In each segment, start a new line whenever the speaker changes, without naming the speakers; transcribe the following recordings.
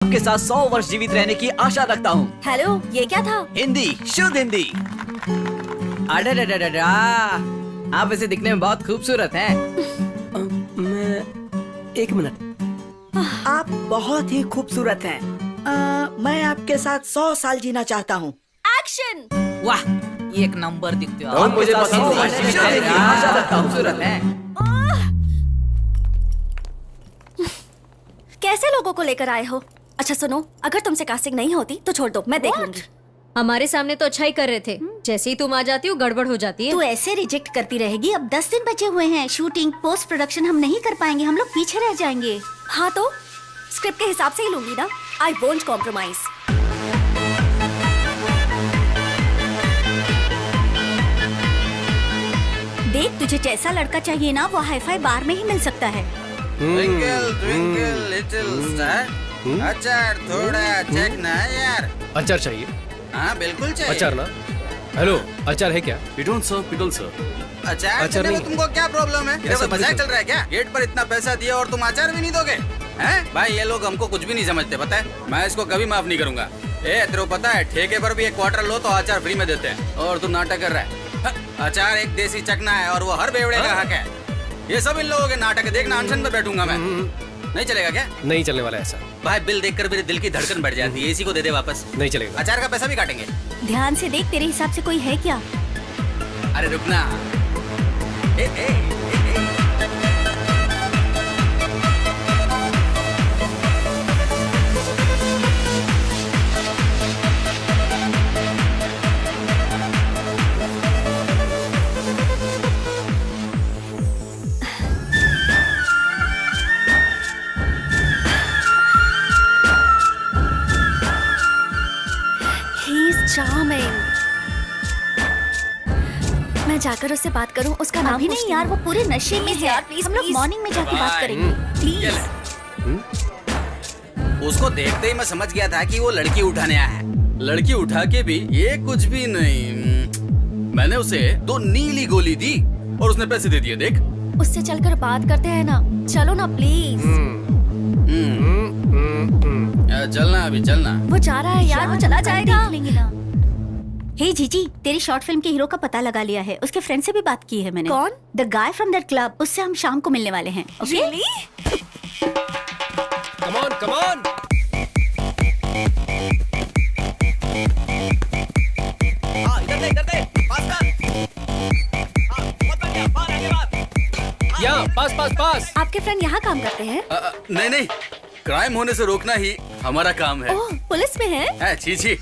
आपके साथ 100 वर्ष जीवित रहने की आशा रखता हूँ।
हेलो, ये क्या था?
हिंदी, शुद्ध हिंदी।
अरे आप वैसे दिखने में बहुत खूबसूरत हैं।
एक मिनट, आप बहुत ही खूबसूरत हैं। मैं आपके साथ 100 साल जीना चाहता हूँ।
एक्शन!
वाह, एक नंबर दिखते हो।
और मुझे पसंद है।
वर्ष जीवित रहने की आशा रखता हूँ। खूबसूरत हैं।
कैसे लोगों को लेकर आए हो? अच्छा सुनो, अगर तुमसे कास्टिंग नहीं होती तो छोड़ दो, मैं देख लूंगी।
हमारे सामने तो अच्छा ही कर रहे थे, जैसे ही तुम आ जाती हो गड़बड़ हो जाती है।
तू ऐसे रिजेक्ट करती रहेगी। अब 10 दिन बचे हुए हैं। शूटिंग पोस्ट प्रोडक्शन हम नहीं कर पाएंगे, हम लोग पीछे रह जाएंगे।
हाँ तो स्क्रिप्ट के हिसाब से ही लूंगी ना। I won't compromise.
देख, तुझे जैसा लड़का चाहिए ना वो हाईफाई बार में ही मिल सकता है।
ट्विंकल ट्विंकल लिटिल स्टार, अचार थोड़ा चेक ना यार।
अचार चाहिए?
हाँ बिल्कुल चाहिए।
अचार ना? हेलो, अचार है क्या?
We don't serve pickles, sir.
अचार
अचार
देने में
नहीं।
तुमको क्या प्रॉब्लम है?
ऐसा
इधर
मत
मजाक
करो।
चल रहा है क्या? गेट पर इतना पैसा दिया और तुम अचार भी नहीं दोगे? हैं? भाई ये लोग हमको कुछ भी नहीं समझते, पता है? मैं इसको कभी माफ नहीं करूंगा। तेरे को पता है, ठेके पर भी एक क्वार्टर लो तो अचार फ्री में देते हैं और तू नाटक कर रहा है। अचार एक देसी चकना है और वो हर बेवड़े का हक है। ये सब इन लोगों के नाटक है। देखना, अनशन पे बैठूंगा मैं। नहीं चलेगा क्या?
नहीं चलने वाला ऐसा।
भाई बिल देखकर मेरे दिल की धड़कन बढ़ जाती है। इसी को दे दे वापस।
नहीं चलेगा।
अचार का पैसा भी काटेंगे।
ध्यान से देख, तेरे हिसाब से कोई है क्या?
अरे रुकना। ए, ए, ए, ए।
He is charming. मैं जाकर उससे बात करूं, उसका नाम
अभी नहीं
पूछती
यार,
हूं।
वो पूरे नशे में
Please
है।
यार, please,
हम लोग
please।
मॉर्निंग में जाके बात
बाय।
करेंगे।
ये
प्लीज।
ले। उसको देखते ही मैं समझ गया था कि वो लड़की उठाने आया है। लड़की उठा के भी ये कुछ भी नहीं। मैंने उसे 2 नीली गोली दी और उसने पैसे दे दिए। देख।
उससे चलकर बात करते हैं ना। चलो ना प्लीज।
चलना अभी चलना।
वो जा रहा है यार, वो चला जाएगा।
देख लेंगे ना। हे जीजी, तेरी शॉर्ट फिल्म के हीरो का पता लगा लिया है। उसके फ्रेंड से भी बात की है मैंने।
कौन?
The guy from that club. उससे हम शाम को मिलने वाले हैं। Okay?
Really?
Come on, come on. यहाँ पास पास पास।
आपके फ्रेंड यहाँ काम करते हैं?
नहीं नहीं, क्राइम होने से रोकना ही हमारा काम है।
ओह, पुलिस में है?
छी छी।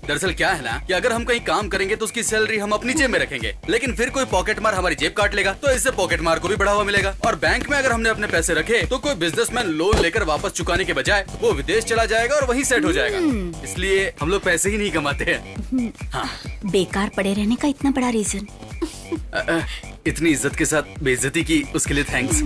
दरअसल क्या है ना कि अगर हम कहीं काम करेंगे तो उसकी सैलरी हम अपनी जेब में रखेंगे, लेकिन फिर कोई पॉकेट मार हमारी जेब काट लेगा तो इससे पॉकेट मार को भी बढ़ावा मिलेगा। और बैंक में अगर हमने अपने पैसे रखे तो कोई बिजनेसमैन लोन लेकर वापस चुकाने के बजाय वो विदेश चला जाएगा और वहीं सेट हो जाएगा। इसलिए हम लोग पैसे ही नहीं कमाते हैं। हाँ।
बेकार पड़े रहने का इतना बड़ा रीजन।
इतनी इज्जत के साथ बेइज्जती की उसके लिए thanks.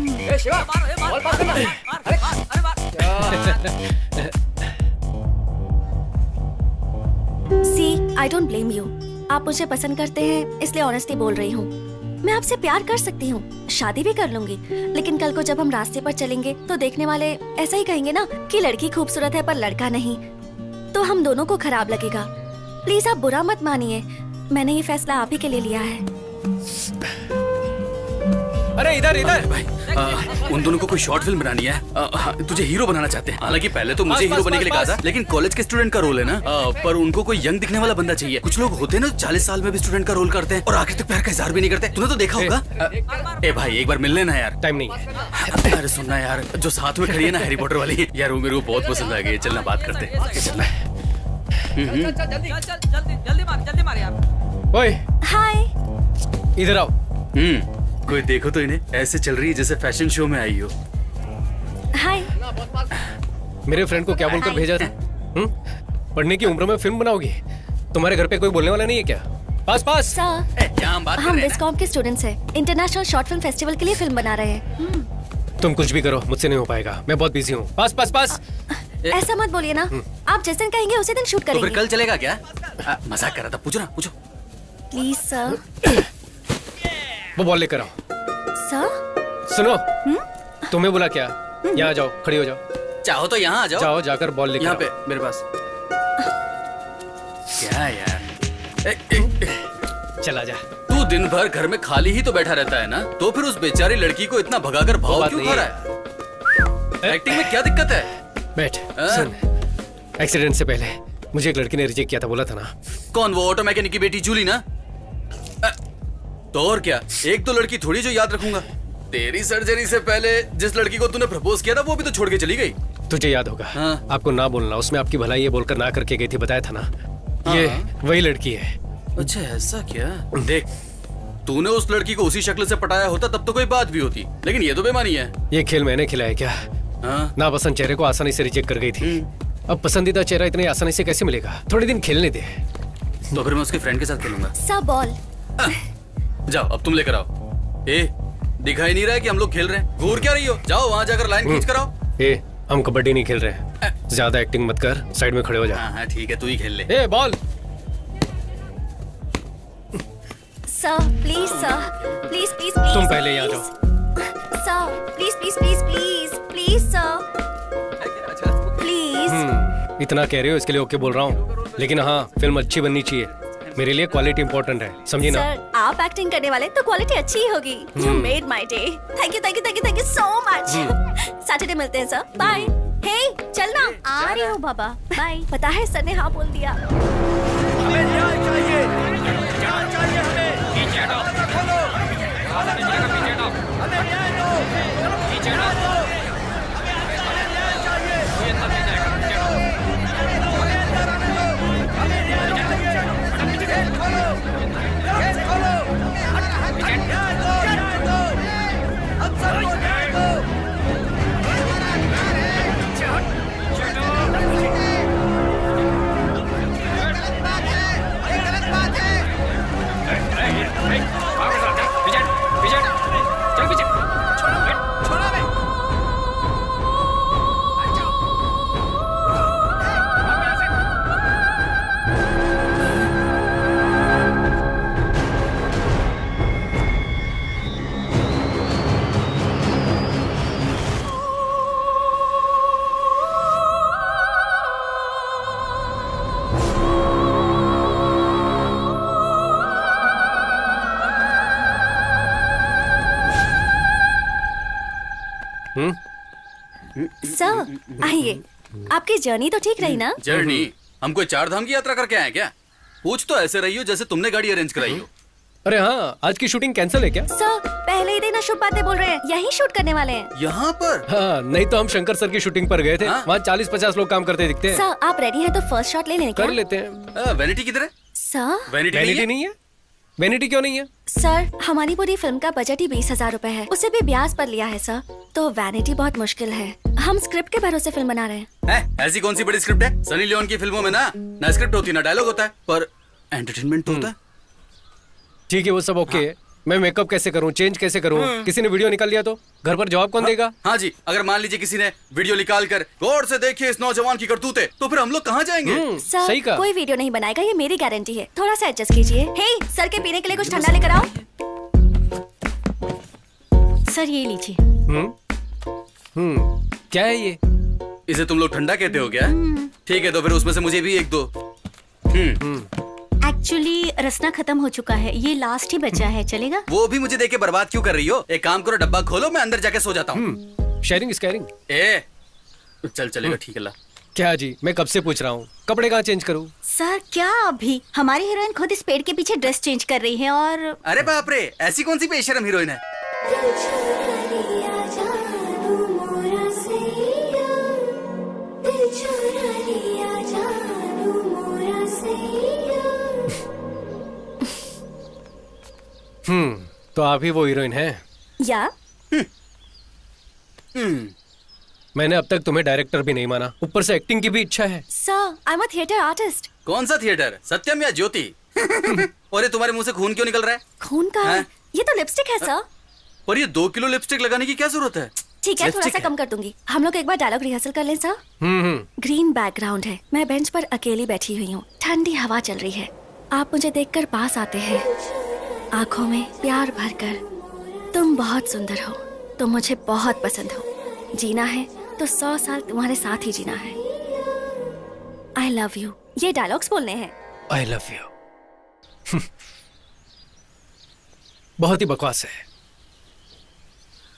See, I don't blame you. आप मुझे पसंद करते हैं इसलिए ऑनेस्टली बोल रही हूँ। मैं आपसे प्यार कर सकती हूँ, शादी भी कर लूंगी, लेकिन कल को जब हम रास्ते पर चलेंगे तो देखने वाले ऐसा ही कहेंगे ना कि लड़की खूबसूरत है पर लड़का नहीं, तो हम दोनों को खराब लगेगा। प्लीज आप बुरा मत मानिए, मैंने ये फैसला आप ही के लिए लिया है।
अरे इधर इधर।
भाई उन दोनों को कोई शॉर्ट फिल्म बनानी है। तुझे हीरो बनाना चाहते हैं। हालांकि पहले तो मुझे
पास,
हीरो बनने के लिए कहा
पास,
था, लेकिन कॉलेज के स्टूडेंट का रोल है ना। पर उनको कोई यंग दिखने वाला बंदा चाहिए। कुछ लोग होते हैं ना 40 साल में भी स्टूडेंट का रोल करते हैं और आखिर तक प्यार का इजहार भी नहीं करते। तूने तो देखा होगा। ए भाई एक बार मिल लेना यार।
टाइम नहीं है।
अरे सुनना यार, जो साथ में खड़ी है ना हैरी पॉटर वाली यार, वो मेरे को बहुत पसंद आ गई। चलना बात करते हैं। चलना।
जल्दी मार यार।
ओए,
हाय।
इधर आओ।
कोई देखो तो इन्हें ऐसे चल रही है जैसे फैशन शो में आई हो।
हाय।
मेरे फ्रेंड को क्या बोलकर भेजा था? पढ़ने की उम्र में फिल्म बनाओगी? तुम्हारे घर पे कोई बोलने वाला नहीं है क्या? पास पास।
सर,
क्या हम बात कर
हम
रहे हैं?
विस्कॉम के स्टूडेंट्स हैं। इंटरनेशनल शॉर्ट फिल्म फेस्टिवल के लिए फिल्म बना रहे हैं।
तुम कुछ भी करो, मुझसे नहीं हो पाएगा। मैं बहुत बिजी हूँ। पास पास पास।
ऐसा मत बोलिए ना। आप जिस दिन कहेंगे उसी दिन शूट
तो फिर
करेंगे।
कल चलेगा क्या? मजाक कर रहा था। पूछो ना, पूछो।
Please sir.
वो बॉल लेकर आओ।
सर?
सुनो, तुम्हें बोला क्या? यहाँ आ जाओ, खड़ी हो जाओ।
चाहो तो यहाँ आ जाओ।
जाओ जाकर बॉल लेकर
यहाँ पे
आओ।
मेरे पास। क्या यार,
चला जा।
तू दिन भर घर में खाली ही तो बैठा रहता है ना, तो फिर उस बेचारी लड़की को इतना भगाकर भाव
बात
क्यों
नहीं
खा रहा है? एक्टिंग में क्या दिक्कत है?
बैठ सुन, एक्सीडेंट से पहले मुझे एक लड़की ने रिजेक्ट किया था, बोला था ना।
कौन, वो ऑटो मैकेनिक की बेटी जूली ना? तो और क्या, एक तो लड़की थोड़ी जो याद रखूंगा। तेरी सर्जरी से पहले जिस लड़की को तूने प्रपोज किया था वो भी तो छोड़ के चली गई।
तुझे याद होगा,
हाँ।
आपको ना बोलना, उसमें आपकी भलाई है बोलकर ना करके गई थी, बताया था ना। ये वही लड़की है।
अच्छा ऐसा क्या? देख, तूने उस लड़की को उसी शक्ल से पटाया होता तब तो कोई बात भी होती, लेकिन ये तो बेमानी है।
ये खेल मैंने खिलाया क्या?
हाँ?
नापसंद चेहरे को आसानी से रिजेक्ट कर गई थी। अब पसंदीदा चेहरा इतनी आसानी से कैसे मिलेगा? थोड़े दिन खेलने दे।
तो फिर मैं उसके फ्रेंड के साथ खेलूंगा।
Sir ball.
जाओ अब तुम लेकर आओ। ए, दिखाई नहीं रहा है कि हम लोग खेल रहे हैं? घूर क्या रही हो? जाओ वहाँ जाकर लाइन खींच कर आओ।
ए, हम कबड्डी नहीं खेल रहे। ज्यादा एक्टिंग मत कर, साइड में खड़े हो जा।
हाँ ठीक है, तू ही खेल ले।
ए ball.
Sir please sir, please please please.
तुम पहले यहाँ जाओ।
Sir please please please please please sir please.
इतना कह रहे हो इसके लिए ओके बोल रहा हूँ, लेकिन हाँ फिल्म अच्छी बननी चाहिए। मेरे लिए क्वालिटी इंपॉर्टेंट है, समझी ना?
सर आप एक्टिंग करने वाले तो क्वालिटी अच्छी ही होगी। You made my day. Thank you thank you thank you thank you so much. Saturday मिलते हैं सर, बाय। हे चलना।
आ रही हूँ बाबा, बाय।
पता है सर ने हाँ बोल दिया।
हमें न्याय चाहिए, न्याय चाहिए हमें। खोलो, हमें न्याय दो, न्याय दो, हमें न्याय
सर आइए। आपकी जर्नी तो ठीक रही ना?
जर्नी? हम कोई 4 धाम की यात्रा करके आए क्या? पूछ तो ऐसे रही हो जैसे तुमने गाड़ी अरेंज कराई हो।
अरे हाँ, आज की शूटिंग कैंसिल है क्या?
सर पहले ही दिन शुभ बातें बोल रहे हैं, यही शूट करने वाले हैं।
यहाँ पर?
हाँ, नहीं तो हम शंकर सर की शूटिंग पर गए थे।
हाँ?
वहाँ 40-50 लोग काम करते दिखते हैं।
सर आप रेडी हैं तो फर्स्ट शॉट ले लें क्या?
कर लेते हैं।
वैनिटी किधर है?
सर
वैनिटी
वैनिटी नहीं है? वैनिटी क्यों नहीं है?
सर हमारी पूरी फिल्म का बजट ही 20,000 रुपए है, उसे भी ब्याज पर लिया है सर, तो वैनिटी बहुत मुश्किल है। हम स्क्रिप्ट के भरोसे फिल्म बना रहे हैं।
ऐसी कौन सी बड़ी स्क्रिप्ट है? सनी लियोन की फिल्मों में ना स्क्रिप्ट होती ना डायलॉग होता है, पर एंटरटेनमेंट होता है।
ठीक है, वो सब ओके है। मैं मेकअप कैसे करूं, चेंज कैसे करूं? किसी ने वीडियो निकाल लिया तो घर पर जवाब कौन देगा?
हाँ जी, अगर मान लीजिए किसी ने वीडियो निकाल कर गौर से देखिए इस नौजवान की करतूतें, तो फिर हम लोग कहाँ जाएंगे?
सर
सही कहा।
कोई वीडियो नहीं बनाएगा, ये मेरी गारंटी है। थोड़ा सा एडजस्ट कीजिए। हे सर के पीने के लिए कुछ ठंडा लेकर आओ।
सर ये लीजिए।
क्या है ये?
इसे तुम लोग ठंडा कहते हो क्या? ठीक है, तो फिर उसमें से मुझे भी एक दो।
एक्चुअली रसना खत्म हो चुका है, ये लास्ट ही बचा है, चलेगा?
वो भी मुझे देके बर्बाद क्यों कर रही हो? एक काम करो, डब्बा खोलो, मैं अंदर जाके सो जाता हूँ।
Sharing is caring.
ए, चल चलेगा, ठीक है ला।
क्या जी, मैं कब से पूछ रहा हूँ, कपड़े कहाँ चेंज करूँ?
सर क्या अभी? हमारी हीरोइन खुद इस पेड़ के पीछे ड्रेस चेंज कर रही है और
अरे बाप रे, ऐसी कौन सी बेशरम हीरोइन है?
तो आप ही वो हीरोइन हैं?
या
मैंने अब तक तुम्हें डायरेक्टर भी नहीं माना, ऊपर से एक्टिंग की भी इच्छा है।
Sir I am a theatre artist.
कौन सा थिएटर, सत्यम या ज्योति? और ये तुम्हारे मुंह से खून क्यों निकल रहा है?
खून का है?
हाँ?
ये तो लिपस्टिक है सर।
पर ये 2 किलो लिपस्टिक लगाने की क्या जरूरत है?
ठीक है, थोड़ा
लिपस्टिक
सा
है।
कम कर दूंगी। हम लोग एक बार डायलॉग रिहर्सल कर लें सर? ग्रीन बैकग्राउंड है, मैं बेंच पर अकेली बैठी हुई हूँ, ठंडी हवा चल रही है, आप मुझे देखकर पास आते हैं, आंखों में प्यार भरकर। तुम बहुत सुंदर हो, तुम मुझे बहुत पसंद हो, जीना है तो 100 साल तुम्हारे साथ ही जीना है। आई लव यू, ये डायलॉग्स बोलने हैं।
I love you. बहुत ही बकवास है।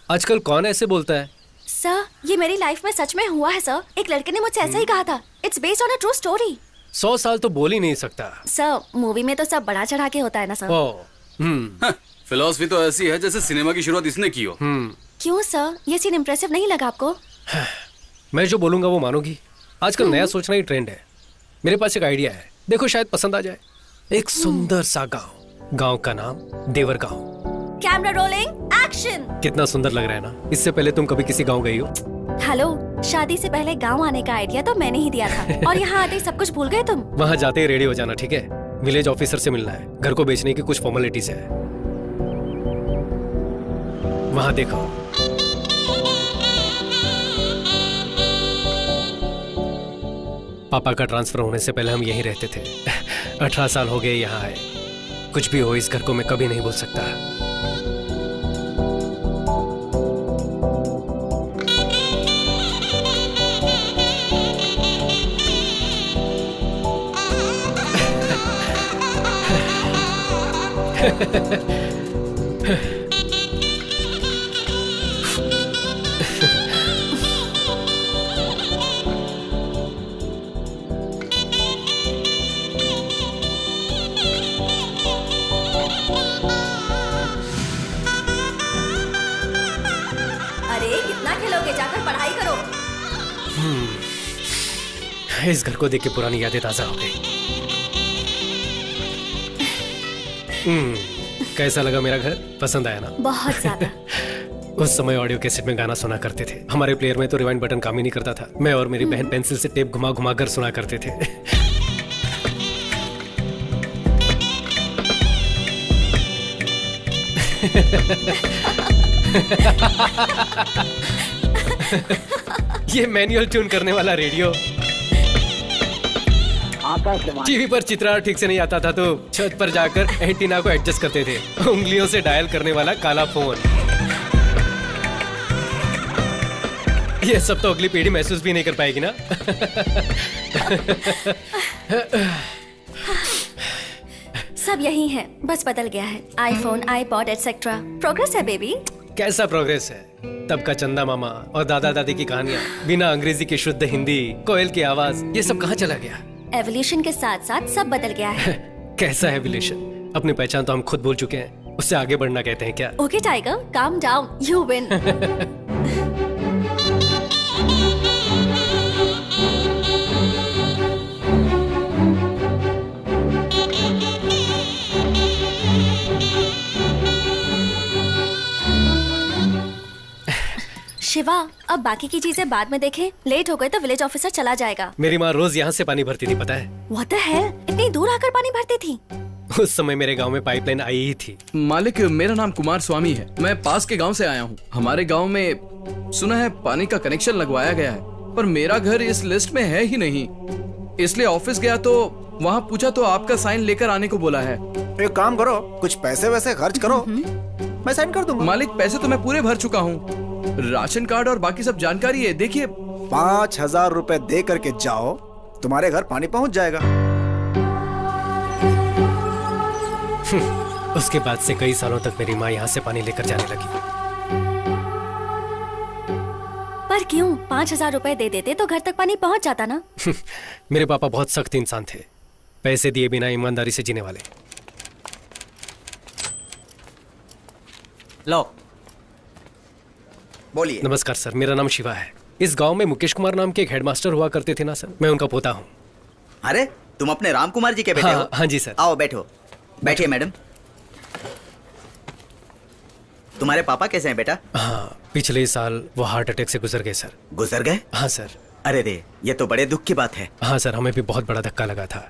आजकल कौन ऐसे बोलता है?
सर, ये मेरी लाइफ में सच में हुआ है सर। एक लड़के ने मुझसे ऐसा ही कहा था। It's based on a true story.
100 साल तो बोल ही नहीं सकता।
सर, मूवी में तो सब बड़ा चढ़ा के होता है ना सर।
फिलॉसफी तो ऐसी है जैसे सिनेमा की शुरुआत इसने की हो।
क्यों सर, ये सीन इम्प्रेसिव नहीं लगा आपको?
मैं जो बोलूंगा वो मानोगी? आजकल नया सोचना ही ट्रेंड है। मेरे पास एक आइडिया है, देखो शायद पसंद आ जाए। एक सुंदर सा गांव, गांव का नाम देवर गांव।
Camera rolling, action.
कितना सुंदर लग रहा है ना? इससे पहले तुम कभी किसी गांव गई हो?
हेलो, शादी से पहले गांव आने का आइडिया तो मैंने ही दिया था और यहाँ आते ही सब कुछ भूल गए तुम।
वहाँ जाते ही रेडी हो जाना, ठीक है? विलेज ऑफिसर से मिलना है, घर को बेचने की कुछ फॉर्मेलिटीज है। वहाँ देखो। पापा का ट्रांसफर होने से पहले हम यहीं रहते थे। 18 साल हो गए यहाँ आए। कुछ भी हो, इस घर को मैं कभी नहीं भूल सकता।
अरे कितना खेलोगे, जाकर पढ़ाई करो।
इस घर को देख के पुरानी यादें ताजा हो गई। कैसा लगा मेरा घर? पसंद आया ना?
बहुत ज्यादा।
उस समय ऑडियो कैसेट में गाना सुना करते थे। हमारे प्लेयर में तो रिवाइंड बटन काम ही नहीं करता था। मैं और मेरी बहन पेंसिल से टेप घुमा घुमा कर सुना करते थे। ये मैनुअल ट्यून करने वाला रेडियो। टीवी पर चित्रा ठीक से नहीं आता था तो छत पर जाकर एंटीना को एडजस्ट करते थे। उंगलियों से डायल करने वाला काला फोन। ये सब तो अगली पीढ़ी महसूस भी नहीं कर पाएगी ना।
सब यही है, बस बदल गया है। IPhone, iPod etcetera. प्रोग्रेस है बेबी।
कैसा प्रोग्रेस है? तब का चंदा मामा और दादा दादी की कहानियां, बिना अंग्रेजी की शुद्ध हिंदी, कोयल की आवाज, ये सब कहाँ चला गया?
एवोल्यूशन के साथ साथ सब बदल गया है।
कैसा एवोल्यूशन? अपनी पहचान तो हम खुद भूल चुके हैं, उससे आगे बढ़ना कहते हैं क्या?
Okay tiger, calm down, you win. Shiva, अब बाकी की चीजें बाद में देखें। लेट हो गए तो विलेज ऑफिसर चला जाएगा।
मेरी माँ रोज यहाँ से पानी भरती थी, पता है?
What the hell? इतनी दूर आकर पानी भरती थी?
उस समय मेरे गांव में पाइपलाइन आई ही थी।
मालिक, मेरा नाम कुमार स्वामी है। मैं पास के गांव से आया हूँ। हमारे गांव में सुना है पानी का कनेक्शन लगवाया गया है, पर मेरा घर इस लिस्ट में है ही नहीं। इसलिए ऑफिस गया तो वहाँ पूछा तो आपका साइन लेकर आने को बोला है।
एक काम करो, कुछ पैसे वैसे खर्च करो, मैं साइन कर दूंगा।
मालिक, पैसे तो मैं पूरे भर चुका हूँ। राशन कार्ड और बाकी सब जानकारी है, देखिए।
5,000 रुपए दे करके जाओ, तुम्हारे घर पानी पहुंच जाएगा।
उसके बाद से कई सालों तक मेरी माँ यहाँ से पानी लेकर जाने लगी।
पर क्यों? 5,000 रुपए दे देते तो घर तक पानी पहुंच जाता ना।
मेरे पापा बहुत सख्त इंसान थे, पैसे दिए बिना ईमानदारी से जीने वाले।
लो,
बोलिए।
नमस्कार सर, मेरा नाम शिवा है। इस गांव में मुकेश कुमार नाम के एक हेडमास्टर हुआ करते थे ना सर, मैं उनका पोता हूँ।
अरे, तुम अपने राम कुमार जी के बेटे हो?
हाँ जी सर।
आओ बैठो। बैठिए मैडम। तुम्हारे पापा कैसे हैं बेटा?
हाँ, पिछले साल वो हार्ट अटैक से गुजर गए सर।
गुजर गए?
हाँ सर।
अरे रे, ये तो बड़े दुख की बात है।
हाँ सर, हमें भी बहुत बड़ा धक्का लगा था।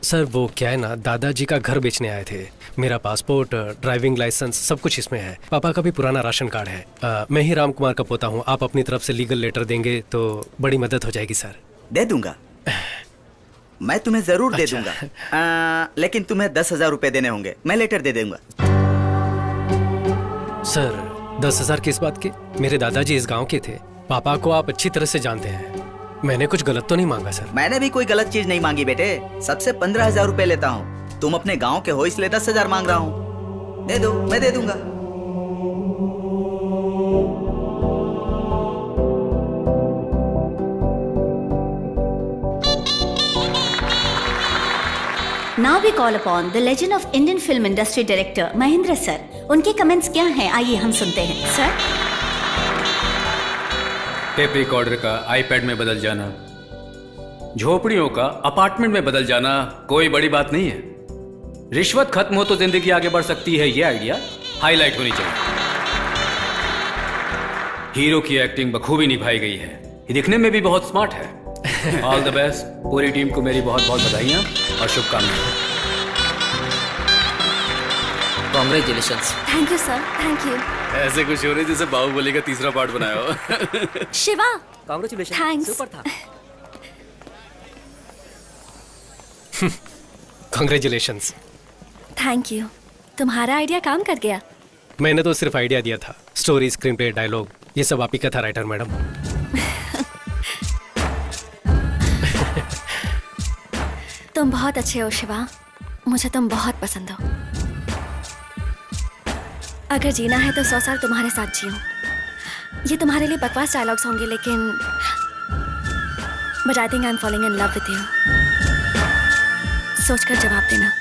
सर वो क्या है ना, दादाजी का घर बेचने आए थे। मेरा पासपोर्ट, ड्राइविंग लाइसेंस सब कुछ इसमें है। पापा का भी पुराना राशन कार्ड है। मैं ही राम कुमार का पोता हूँ। आप अपनी तरफ से लीगल लेटर देंगे तो बड़ी मदद हो जाएगी सर।
दे दूंगा, मैं तुम्हें जरूर दे दूंगा। लेकिन तुम्हें 10,000 रुपए देने होंगे। मैं लेटर दे दूंगा।
सर 10,000 किस बात के? मेरे दादाजी इस गांव के थे, पापा को आप अच्छी तरह से जानते हैं, मैंने कुछ गलत तो नहीं मांगा सर।
मैंने भी कोई गलत चीज नहीं मांगी बेटे। सबसे 15,000 रुपए लेता हूँ। तुम अपने गांव के हो इसलिए 10,000 मांग रहा हूँ। दे दो, मैं दे दूंगा।
Now we call upon the legend of Indian film industry director Mahendra sir. उनके कमेंट्स क्या हैं, आइए हम सुनते हैं। सर,
टेप रिकॉर्डर का आईपैड में बदल जाना, झोपड़ियों का अपार्टमेंट में बदल जाना कोई बड़ी बात नहीं है। रिश्वत खत्म हो तो जिंदगी आगे बढ़ सकती है, ये आइडिया हाईलाइट होनी चाहिए। हीरो की एक्टिंग बखूबी निभाई गई है, ये दिखने में भी बहुत स्मार्ट है। All the best. पूरी टीम को मेरी बहुत बहुत बधाइयां और शुभकामनाएं।
Congratulations.
Thank you sir, thank you.
ऐसे खुश हो रहे जैसे बाहुबली का तीसरा पार्ट बनाया हो।
Shiva,
congratulation,
thanks.
सुपर था।
कांग्रेचुलेशंस।
Thank you. तुम्हारा आइडिया काम कर गया।
मैंने तो सिर्फ आइडिया दिया था, स्टोरी, स्क्रीन प्ले, डायलॉग ये सब आप ही का था राइटर मैडम।
तुम बहुत अच्छे हो शिवा, मुझे तुम बहुत पसंद हो। अगर जीना है तो 100 साल तुम्हारे साथ जियो। ये तुम्हारे लिए बकवास डायलॉग्स होंगे लेकिन but I think I am falling in love with you. सोचकर जवाब देना।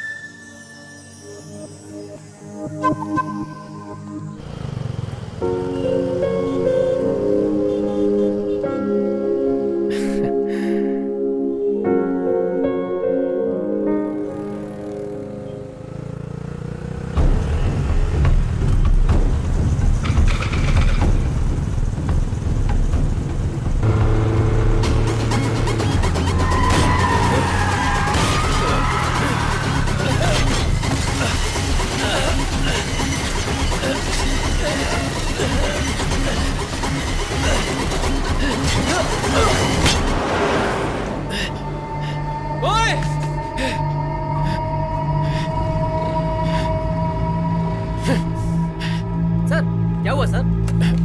सर, क्या हुआ सर?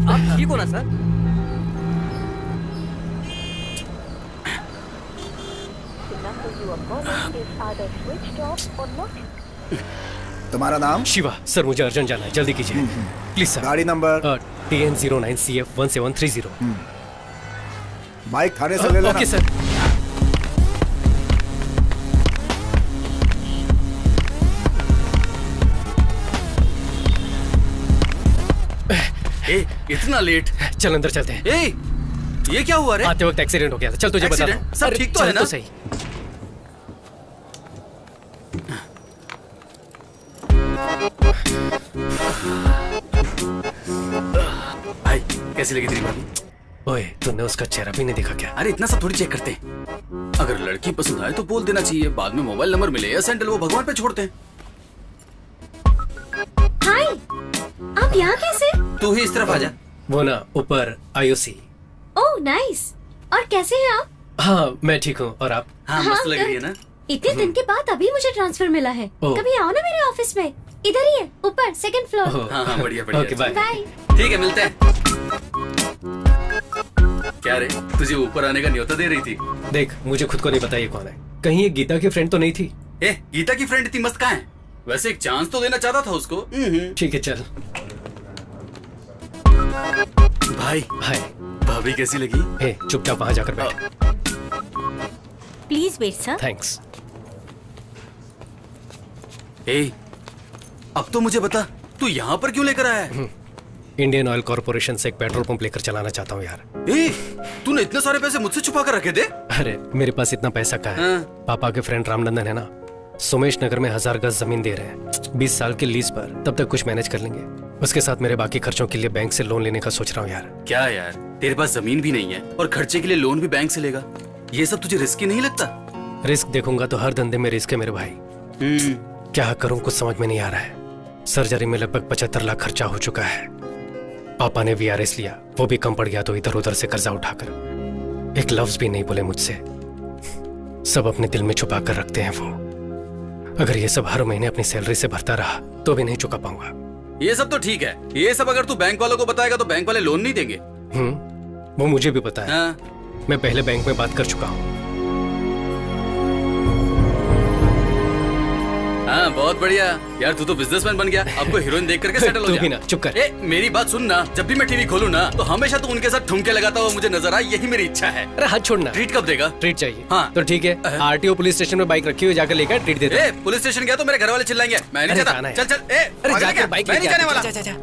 आप ठीक हो ना सर?
तुम्हारा नाम?
शिवा। सर मुझे अर्जेंट जाना है, जल्दी कीजिए प्लीज सर।
गाड़ी नंबर?
TN09CF1730।
बाइक थाने से ले लेना।
Okay sir.
ए, इतना लेट?
चल अंदर चलते हैं।
ए, ये क्या हुआ रे?
आते वक्त एक्सीडेंट हो गया था। चल तुझे बता
Accident? सब ठीक तो है ना?
तो सही।
भाई कैसी लगी तेरी भाभी?
ओए, तूने उसका चेहरा भी नहीं देखा क्या?
अरे इतना सब थोड़ी चेक करते हैं। अगर लड़की पसंद आए तो बोल देना चाहिए, बाद में मोबाइल नंबर मिले या सैंडल वो भगवान पे छोड़ते हैं।
हाय, आप यहाँ कैसे?
तू ही इस तरफ आ जा।
वो ना ऊपर IOC।
Oh nice. और कैसे हैं आप?
हाँ मैं ठीक हूँ, और आप?
हाँ मस्त लग रही है ना?
इतने दिन के बाद अभी मुझे ट्रांसफर मिला है।
ओह।
कभी आओ ना मेरे ऑफिस में, इधर ही है, ऊपर सेकंड फ्लोर।
ओह,
हाँ हाँ बढ़िया बढ़िया।
Okay bye.
बाय।
ठीक है मिलते हैं। क्या रे, तुझे ऊपर आने का न्योता दे रही थी?
देख, मुझे खुद को नहीं पता ये कौन है। कहीं ये गीता की फ्रेंड तो नहीं थी?
ए, गीता की फ्रेंड इतनी मस्त कहाँ है? वैसे एक चांस तो देना चाहता था उसको।
ठीक है चल।
भाई
हाय।
भाभी कैसी लगी?
हे, चुपचाप वहां जाकर बैठ।
Please wait sir.
थैंक्स।
ए, अब तो मुझे बता, तू यहाँ पर क्यों लेकर आया है?
इंडियन ऑयल कॉर्पोरेशन से एक पेट्रोल पंप लेकर चलाना चाहता हूँ यार।
ए, तूने इतने सारे पैसे मुझसे छुपा कर रखे थे?
अरे मेरे पास इतना पैसा कहाँ है?
हाँ।
पापा के फ्रेंड रामनंदन है ना, सोमेश नगर में 1000 गज जमीन दे रहे हैं 20 साल के लीज पर। तब तक कुछ मैनेज कर लेंगे। उसके साथ मेरे बाकी खर्चों के लिए बैंक से लोन लेने का सोच रहा हूँ यार।
क्या यार, तेरे पास जमीन भी नहीं है और खर्चे के लिए लोन भी बैंक से लेगा? ये सब तुझे रिस्की नहीं लगता?
रिस्क देखूंगा तो हर धंधे में रिस्क है मेरे भाई। क्या करूं कुछ समझ में नहीं आ रहा है। सर्जरी में लगभग 75 लाख खर्चा हो चुका है। पापा ने VRS लिया, वो भी कम पड़ गया तो इधर उधर से कर्जा उठाकर। एक लफ्ज भी नहीं बोले मुझसे। सब अपने दिल में छुपा कर रखते हैं वो। अगर ये सब हर महीने अपनी सैलरी से भरता रहा तो भी नहीं चुका पाऊंगा।
ये सब तो ठीक है, ये सब अगर तू बैंक वालों को बताएगा तो बैंक वाले लोन नहीं देंगे।
वो मुझे भी पता है।
हाँ
मैं पहले बैंक में बात कर चुका हूँ।
हाँ बहुत बढ़िया यार, तू तो बिजनेसमैन बन गया। अब तो हीरोइन देख करके सेटल हो
तू
जा।
भी ना, चुप कर।
ए मेरी बात सुन ना, जब भी मैं टीवी खोलूं ना तो हमेशा तू उनके साथ ठुमके लगाता हुआ मुझे नजर आए, यही मेरी इच्छा है।
अरे हाथ छोड़ना।
ट्रीट कब देगा?
ट्रीट चाहिए।
हाँ।
तो ठीक है, आरटीओ पुलिस स्टेशन में बाइक रखी हुई, जाकर लेकर ट्रीट देता हूं।
पुलिस स्टेशन गया तो मेरे घर वाले चिल्लाएंगे, मैं नहीं
अरे
चाहता।
जाना है।
चल चल ए
अरे
पागल
जाकर
क्या?
बाइक
मैं नहीं
लेके
जाने
आ,
वाला।
जा, जा, जा।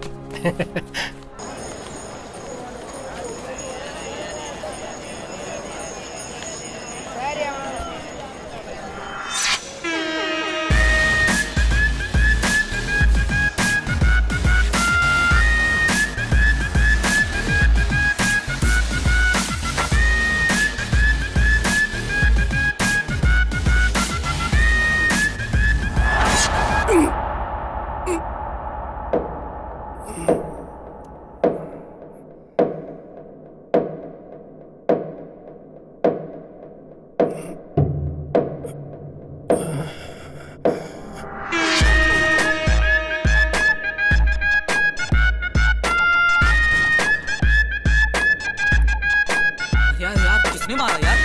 यार यार किसने मारा यार?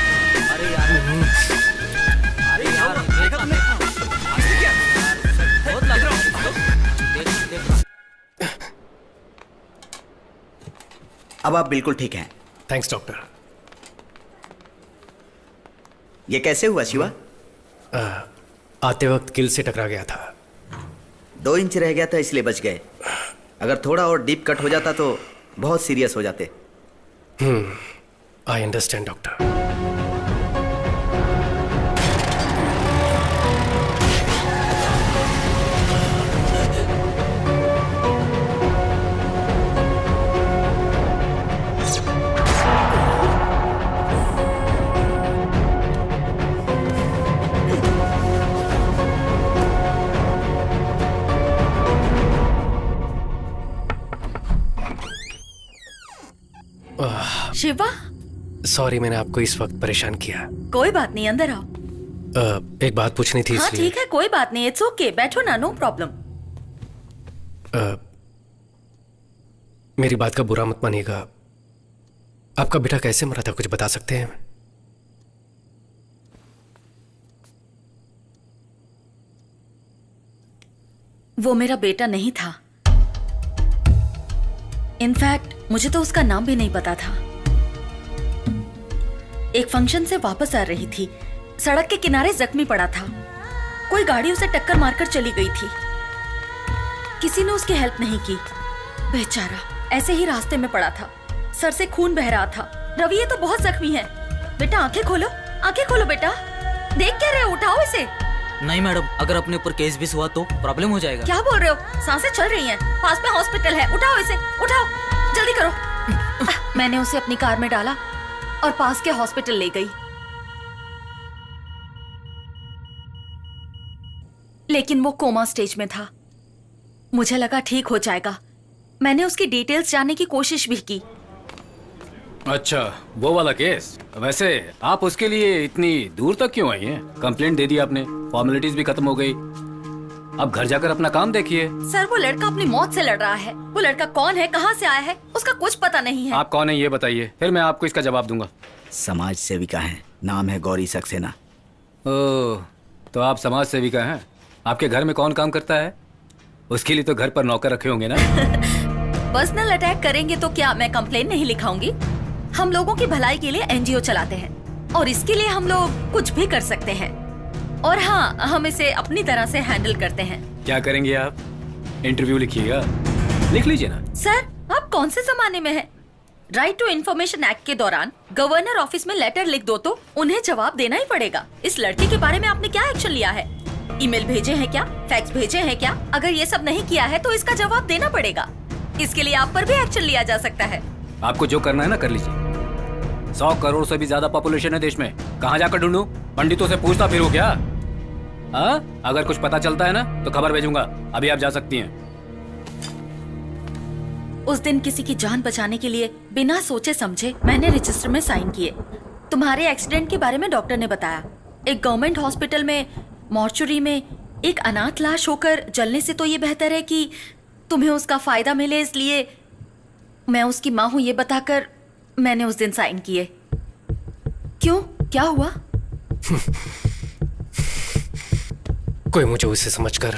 अरे यार अरे यार देखा तुमने? बहुत लग रहा है। देख
अब आप बिल्कुल ठीक हैं।
Thanks doctor.
ये कैसे हुआ शिवा?
आते वक्त किल से टकरा गया था।
2 इंच रह गया था इसलिए बच गए। अगर थोड़ा और डीप कट हो जाता तो बहुत सीरियस हो जाते।
I understand doctor.
Shiva,
sorry मैंने आपको इस वक्त परेशान किया।
कोई बात नहीं, अंदर आओ।
एक बात पूछनी थी
हाँ
इसलिए।
ठीक है, कोई बात नहीं, इट्स ओके, बैठो ना, नो प्रॉब्लम।
मेरी बात का बुरा मत मानिएगा, आपका बेटा कैसे मरा था, कुछ बता सकते हैं?
वो मेरा बेटा नहीं था। इनफैक्ट मुझे तो उसका नाम भी नहीं पता था। एक फंक्शन से वापस आ रही थी, सड़क के किनारे जख्मी पड़ा था। कोई गाड़ी उसे टक्कर मारकर चली गई थी। किसी ने उसकी हेल्प नहीं की, बेचारा ऐसे ही रास्ते में पड़ा था। सर से खून बह रहा था। रवि ये तो बहुत जख्मी है। बेटा आंखें खोलो बेटा। देख क्या रहे हो, उठाओ इसे।
नहीं मैडम, अगर अपने ऊपर केस भी हुआ तो प्रॉब्लम हो जाएगा।
क्या बोल रहे हो? सांसें चल रही हैं, पास में हॉस्पिटल है, उठाओ इसे, उठाओ, जल्दी करो। मैंने उसे अपनी कार में डाला और पास के हॉस्पिटल ले गई। लेकिन वो कोमा स्टेज में था। मुझे लगा ठीक हो जाएगा। मैंने उसकी डिटेल्स जानने की कोशिश भी की।
अच्छा, वो वाला केस। वैसे आप उसके लिए इतनी दूर तक क्यों आई हैं? कंप्लेंट दे दी आपने, फॉर्मेलिटीज भी खत्म हो गई। अब घर जाकर अपना काम देखिए।
सर वो लड़का अपनी मौत से लड़ रहा है। वो लड़का कौन है, कहाँ से आया है, उसका कुछ पता नहीं है।
आप कौन है ये बताइए, फिर मैं आपको इसका जवाब दूंगा।
समाज सेविका है, नाम है गौरी सक्सेना।
ओह, तो आप समाज सेविका हैं। आपके घर में कौन काम करता है? उसके लिए तो घर पर नौकर रखे होंगे ना।
पर्सनल अटैक करेंगे तो क्या मैं कंप्लेन नहीं लिखाऊंगी? हम लोगों की भलाई के लिए एनजीओ चलाते हैं और इसके लिए हम लोग कुछ भी कर सकते हैं। और हाँ, हम इसे अपनी तरह से हैंडल करते हैं।
क्या करेंगे आप? इंटरव्यू लिखिएगा। लिख लीजिए ना।
सर आप कौन से जमाने में हैं? राइट टू इन्फॉर्मेशन एक्ट के दौरान गवर्नर ऑफिस में लेटर लिख दो तो उन्हें जवाब देना ही पड़ेगा। इस लड़के के बारे में आपने क्या एक्शन लिया है? ईमेल भेजे हैं क्या, फैक्स भेजे हैं क्या? अगर ये सब नहीं किया है तो इसका जवाब देना पड़ेगा। इसके लिए आप पर भी एक्शन लिया जा सकता है।
आपको जो करना है ना कर लीजिए। 100 करोड़ से भी ज्यादा पॉपुलेशन है देश में, कहाँ जाकर ढूंढूं? पंडितों से पूछता फिरूं क्या? हाँ, अगर कुछ पता चलता है ना तो खबर भेजूंगा। अभी आप जा सकती हैं।
उस दिन किसी की जान बचाने के लिए बिना सोचे समझे मैंने रजिस्टर में साइन किए। तुम्हारे एक्सीडेंट के बारे में डॉक्टर ने बताया। एक गवर्नमेंट हॉस्पिटल में मॉर्चुरी में एक अनाथ लाश होकर जलने से तो ये बेहतर है कि तुम्हें उसका फायदा मिले, इसलिए मैं उसकी माँ हूँ ये बताकर मैंने उस दिन साइन किए। क्यों, क्या हुआ?
कोई मुझे उसे समझकर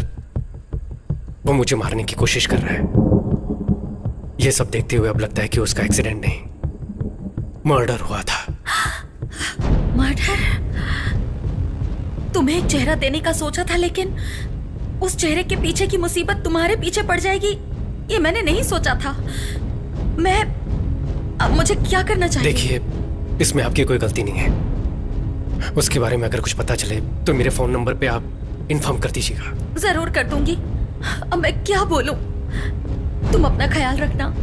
वो मुझे मारने की कोशिश कर रहा है। ये सब देखते हुए अब लगता है कि उसका एक्सीडेंट नहीं, मर्डर हुआ था।
मर्डर? तुम्हें एक चेहरा देने का सोचा था, लेकिन उस चेहरे के पीछे की मुसीबत तुम्हारे पीछे पड़ जाएगी, ये मैंने नहीं सोचा था। अब मुझे क्या करना चाहिए?
देखिए, इसमें आपकी कोई गलती नहीं है। उसके बारे में अगर कुछ पता चले तो मेरे फोन नंबर पे आप इन्फॉर्म कर दीजिएगा।
जरूर कर दूंगी। अब मैं क्या बोलूं? तुम अपना ख्याल रखना।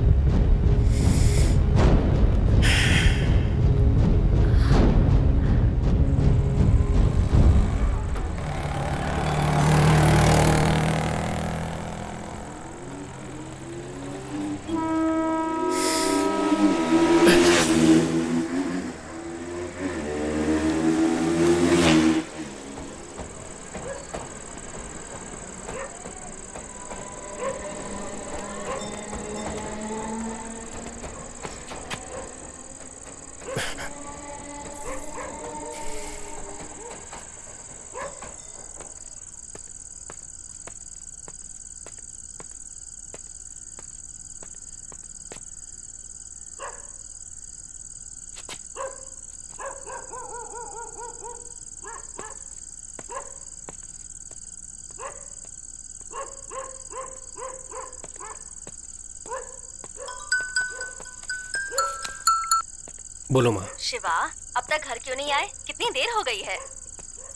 बोलो माँ।
शिवा, अब तक घर क्यों नहीं आए? कितनी देर हो गई है?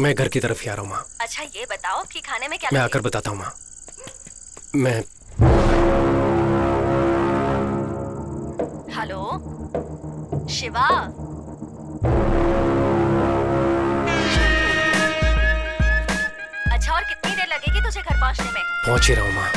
मैं घर की तरफ ही आ रहा हूँ माँ।
अच्छा ये बताओ कि खाने में क्या
मैं
लगे?
आकर बताता हूँ माँ। मैं
हेलो शिवा, अच्छा और कितनी देर लगेगी तुझे घर पहुंचने में?
पहुंच ही रहा हूँ माँ।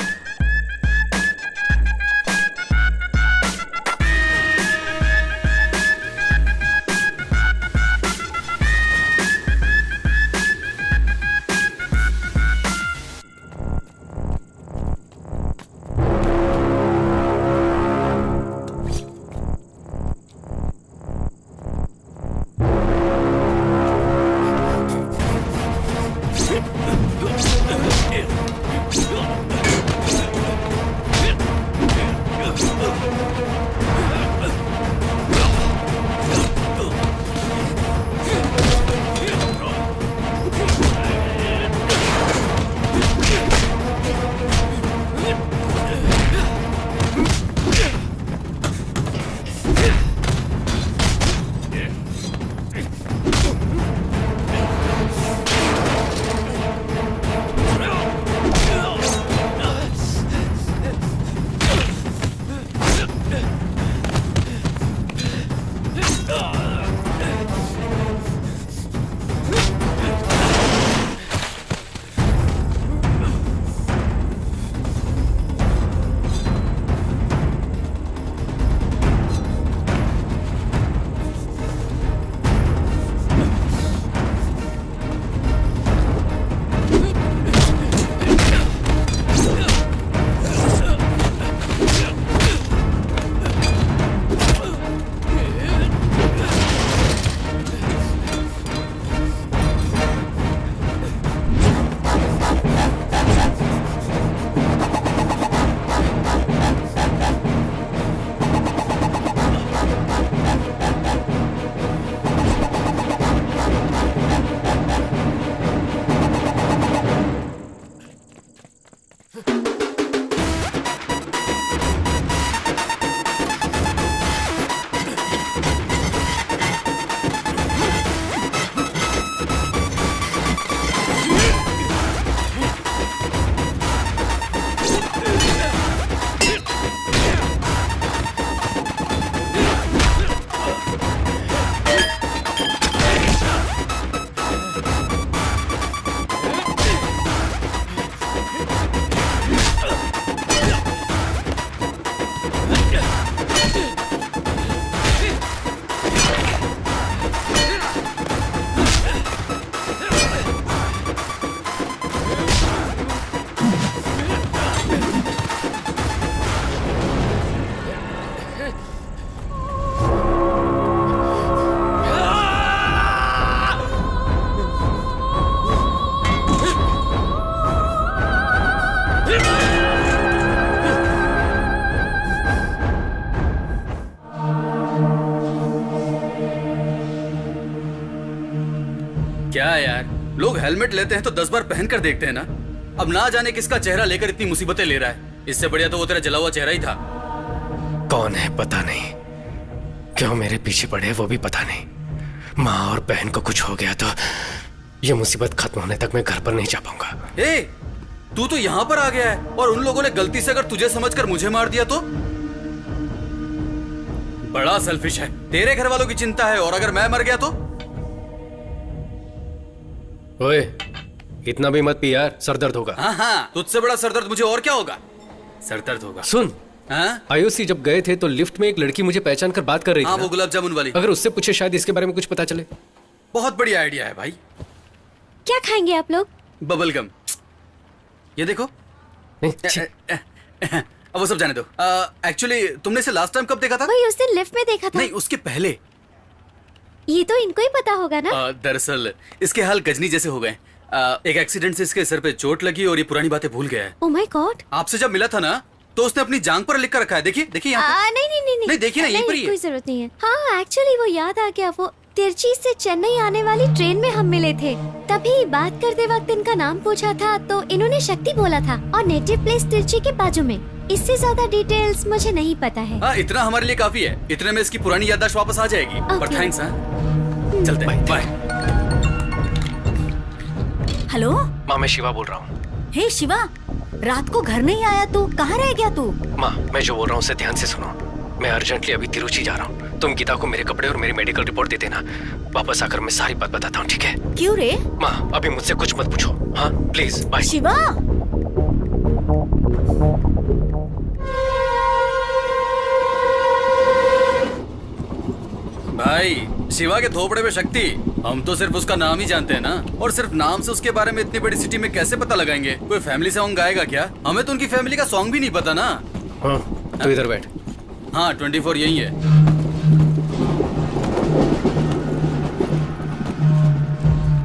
क्या यार, लोग हेलमेट लेते हैं तो 10 बार पहन कर देखते हैं ना। अब ना जाने किसका चेहरा लेकर इतनी मुसीबतें ले रहा है। इससे बढ़िया तो वो तेरा जला हुआ चेहरा ही था।
कौन है पता नहीं, क्यों मेरे पीछे पड़े वो भी पता नहीं। माँ और बहन को कुछ हो गया तो ये मुसीबत खत्म होने तक मैं घर पर नहीं जा पाऊंगा।
ए, तू तो यहाँ पर आ गया है और उन लोगों ने गलती से अगर तुझे समझकर मुझे मार दिया तो? बड़ा सेल्फिश है। तेरे घर वालों की चिंता है और अगर मैं मर गया तो?
ओए, इतना भी मत पी यार, सर दर्द होगा।
हाँ, तुझसे बड़ा सरदर्द मुझे और क्या होगा? सरदर्द होगा।
सुन,
हाँ?
आयुषी जब गए थे तो लिफ्ट में एक लड़की मुझे पहचान कर बात कर रही थी।
हाँ, वो गुलाब जामुन वाली।
अगर उससे पूछे शायद इसके बारे में कुछ पता चले।
बहुत बढ़िया आइडिया है भाई।
क्या खाएंगे आप लोग?
Bubble gum. ये देखो। अब वो सब जाने दो। एक्चुअली तुमने इसे लास्ट टाइम कब देखा था?
वही उस दिन लिफ्ट में देखा था।
नहीं, उसके पहले।
ये तो इनको ही पता होगा ना।
दरअसल इसके हाल गजनी जैसे हो गए। एक एक्सीडेंट से इसके सर पे चोट लगी और ये पुरानी बातें भूल गया है।
Oh my God.
आपसे जब मिला था ना तो उसने अपनी जांघ पर लिख कर रखा है। देखिए देखिए यहाँ पे।
नहीं
देखिए ना, यहीं पर ही है।
कोई जरूरत नहीं है। हाँ, एक्चुअली वो याद आ गया। वो तिरची से चेन्नई आने वाली ट्रेन में हम मिले थे। तभी बात करते वक्त इनका नाम पूछा था तो इन्होंने शक्ति बोला था और नेटिव प्लेस तिरची के बाजू में। इससे ज्यादा डिटेल्स मुझे नहीं पता है।
हाँ, इतना हमारे लिए काफी है। इतने में इसकी पुरानी याददाश्त वापस आ जाएगी। पर थैंक्स। चलते हैं, बाय।
हेलो
माँ, मैं शिवा बोल रहा हूँ।
हे शिवा, रात को घर नहीं आया तू, कहाँ रह गया तू?
माँ, मैं जो बोल रहा हूँ उसे ध्यान से सुनो। मैं अर्जेंटली अभी तिरुचि जा रहा हूँ। तुम गीता को मेरे कपड़े और मेरी मेडिकल रिपोर्ट दे देना। वापस आकर मैं सारी बात बताता हूँ, ठीक है?
क्यों रे?
माँ, अभी मुझसे कुछ मत पूछो। हाँ प्लीज, बाय।
शिवा,
भाई, शिवा के थोपड़े में शक्ति। हम तो सिर्फ उसका नाम ही जानते हैं ना, और सिर्फ नाम से उसके बारे में इतनी बड़ी सिटी में कैसे पता लगाएंगे? कोई फैमिली सॉन्ग गाएगा क्या? हमें तो उनकी फैमिली का सॉन्ग भी नहीं पता ना।
हाँ, तो इधर बैठ।
हाँ, 24 यही है।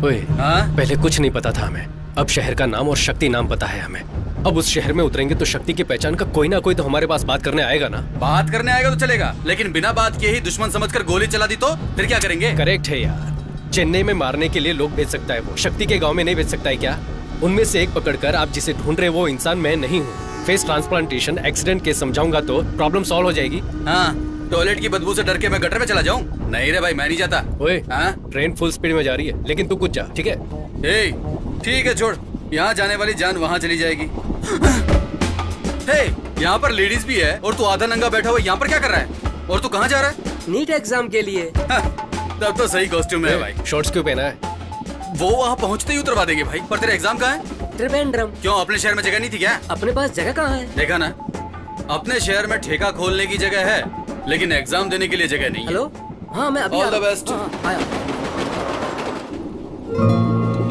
ओए,
हाँ?
पहले कुछ नहीं पता था हमें, अब शहर का नाम और शक्ति नाम पता है हमें। अब उस शहर में उतरेंगे तो शक्ति की पहचान का कोई ना कोई तो हमारे पास बात करने आएगा ना।
बात करने आएगा तो चलेगा, लेकिन बिना बात किए ही दुश्मन समझकर गोली चला दी तो फिर क्या करेंगे?
करेक्ट है यार, चेन्नई में मारने के लिए लोग भेज सकता है वो, शक्ति के गांव में नहीं भेज सकता है क्या? उनमें से एक पकड़कर आप जिसे ढूंढ रहे वो इंसान मैं नहीं हूँ। फेस ट्रांसप्लांटेशन एक्सीडेंट के समझाऊंगा तो प्रॉब्लम सॉल्व हो जाएगी।
हाँ, टॉयलेट की बदबू से डर के मैं गटर में चला जाऊँ? नहीं रे भाई, मैं नहीं जाता।
ओए,
हाँ?
ट्रेन फुल स्पीड में जा रही है, लेकिन तू कुछ जा, ठीक है?
ठीक है, छोड़। यहाँ जाने वाली जान वहाँ चली जाएगी। यहाँ पर लेडीज भी है और तू आधा नंगा बैठा हुआ यहाँ पर क्या कर रहा है? और तू कहाँ जा रहा है?
नीट एग्जाम के लिए।
तब तो सही कॉस्ट्यूम है भाई।
शॉर्ट्स क्यों पहना है?
वो वहाँ पहुँचते ही उतरवा देंगे भाई। पर तेरा एग्जाम कहाँ है?
त्रिवेंद्रम।
क्यों, अपने शहर में जगह नहीं थी क्या?
अपने पास जगह कहाँ है?
देखा ना, अपने शहर में ठेका खोलने की जगह है, लेकिन एग्जाम देने के लिए जगह नहीं है।
हेलो, हाँ मैं अभी
All the best.